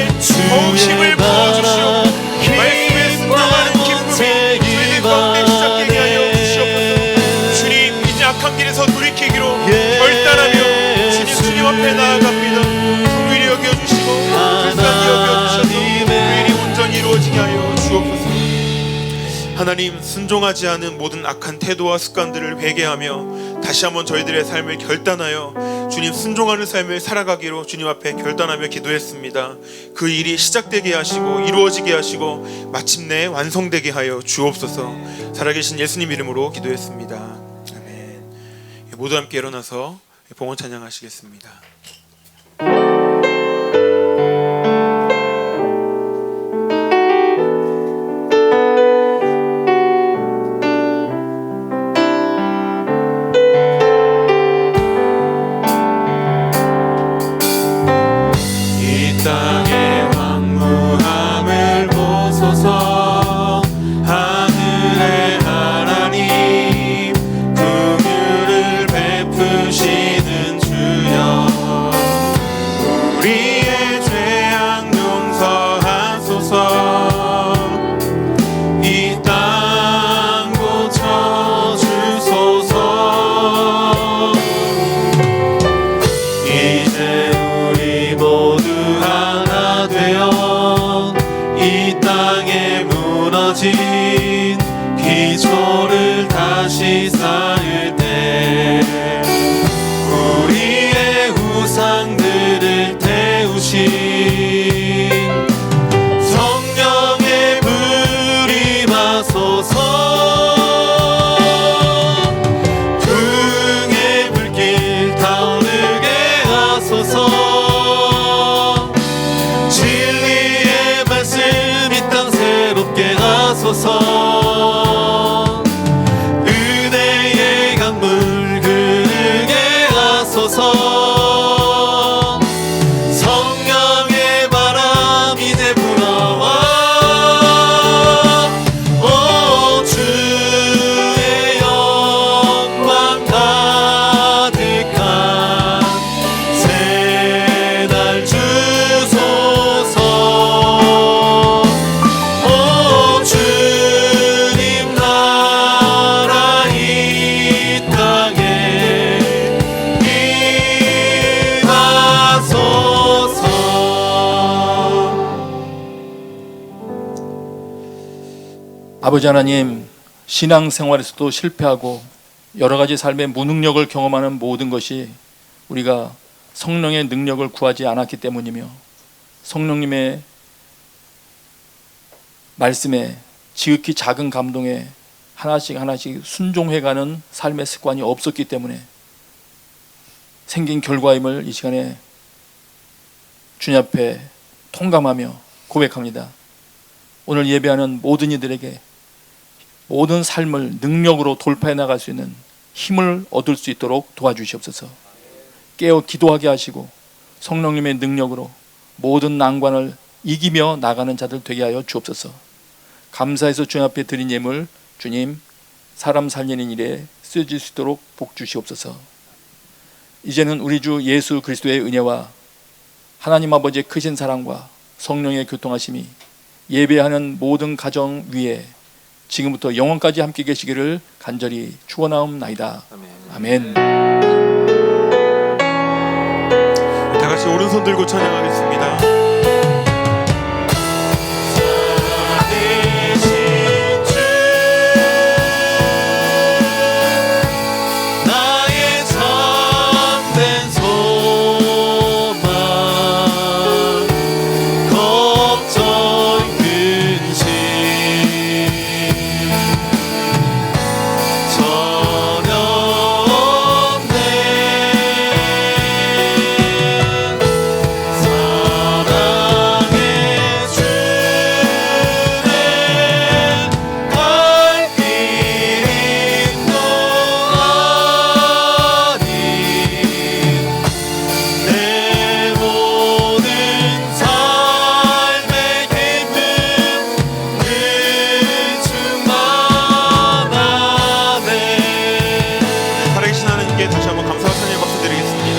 더욱 힘을 부어주시옵소서. 말씀에 순종하는 기쁨이 저희들 가운데 시작되게 하여 주시옵소서. 주님 이제 악한 길에서 돌이키기로 결단하며 주님 앞에 나아갑니다. 긍휼히 여겨주시고 불쌍히 여겨주셔서 그 일이 온전히 이루어지게 하여 주옵소서. 하나님 순종하지 않은 모든 악한 태도와 습관들을 회개하며 다시 한번 저희들의 삶을 결단하여 주님 순종하는 삶을 살아가기로 주님 앞에 결단하며 기도했습니다. 그 일이 시작되게 하시고 이루어지게 하시고 마침내 완성되게 하여 주옵소서. 살아계신 예수님 이름으로 기도했습니다. 아멘. 모두 함께 일어나서 봉헌 찬양하시겠습니다. 이 땅의 황무함을 보소서. 하늘의 하나님 긍휼을 베푸시는 주여 우리의 죄악 용서하소서. 이 땅 고쳐주소서. 이제 우리 모두 하나 되어 이 땅에 무너진 기초를 다시 쌓을 때 우리의 우상들을 태우신 성령의 불이 임하소서. 등의 불길 타오르게 하소서. 하소서. 은혜의 강물 흐르게 하소서. 성령의 바람 이제 불어와. 오 주의 영광 가득한 새날 주소서. 오 주님 나라 이 땅에 임하소서. 아버지 하나님, 신앙생활에서도 실패하고 여러 가지 삶의 무능력을 경험하는 모든 것이 우리가 성령의 능력을 구하지 않았기 때문이며 성령님의 말씀에 지극히 작은 감동에 하나씩 순종해가는 삶의 습관이 없었기 때문에 생긴 결과임을 이 시간에 주님 앞에 통감하며 고백합니다. 오늘 예배하는 모든 이들에게 모든 삶을 능력으로 돌파해 나갈 수 있는 힘을 얻을 수 있도록 도와주시옵소서. 깨어 기도하게 하시고 성령님의 능력으로 모든 난관을 이기며 나가는 자들 되게 하여 주옵소서. 감사해서 주님 앞에 드린 예물 주님 사람 살리는 일에 쓰여질 수 있도록 복 주시옵소서. 이제는 우리 주 예수 그리스도의 은혜와 하나님 아버지의 크신 사랑과 성령의 교통하심이 예배하는 모든 가정 위에 지금부터 영원까지 함께 계시기를 간절히 축원하옵나이다. 아멘. 다 같이 오른손 들고 찬양하겠습니다. 살아계신 주 나의 참된 소망 걱정 근심 전혀 없네. 사랑의 주는 갈 길도 아닌 내 모든 삶의 기쁨 그 충만하네. 살아계신 하나님께 다시 한번 감사와 찬양의 박수 드리겠습니다.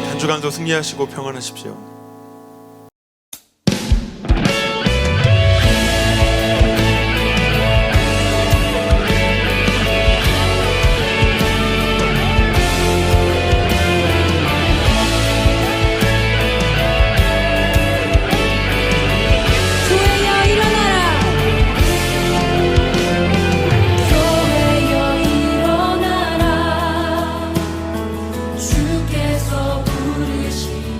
한 주간도 승리하시고 평안하십시오. 교회여 일어나라. 교회여 일어나라. 주께서 부르시니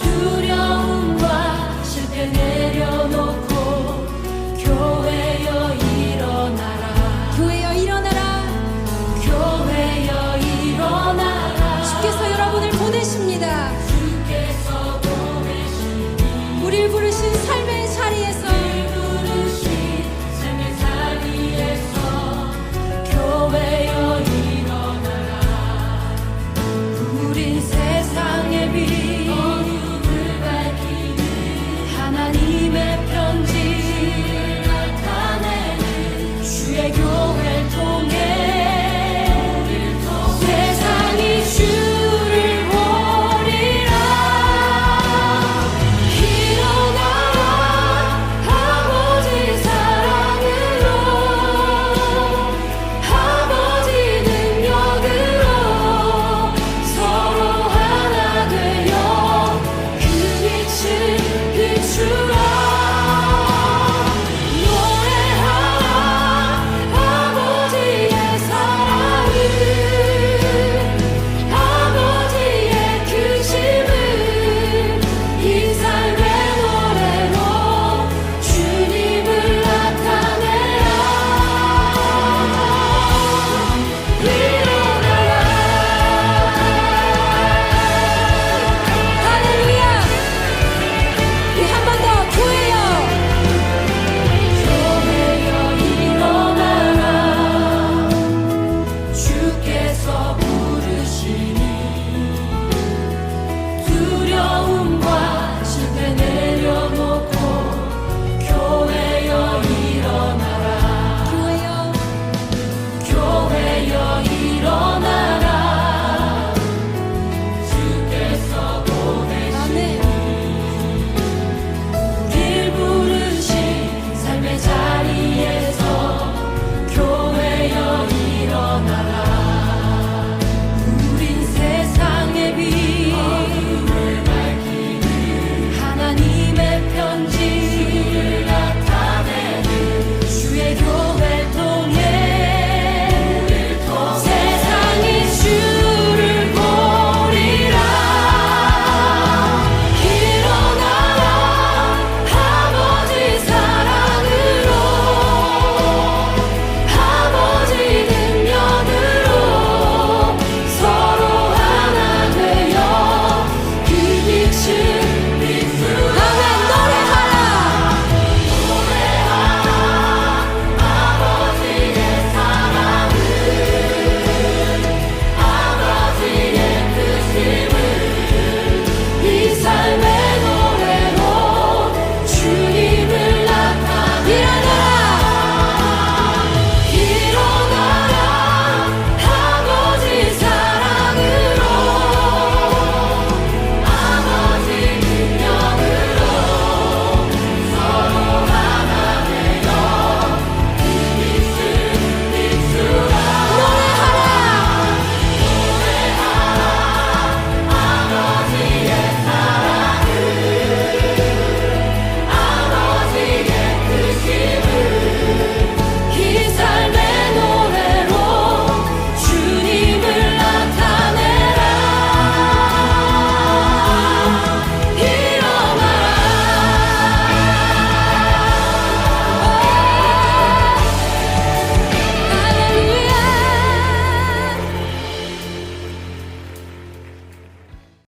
두려움과 실패 내려놓고 교회여 일어나라. 교회여 일어나라. 교회여 일어나라. 주께서 여러분을 보내십니다. 주께서 보내시니 우리를 부르신 삶의 자리에서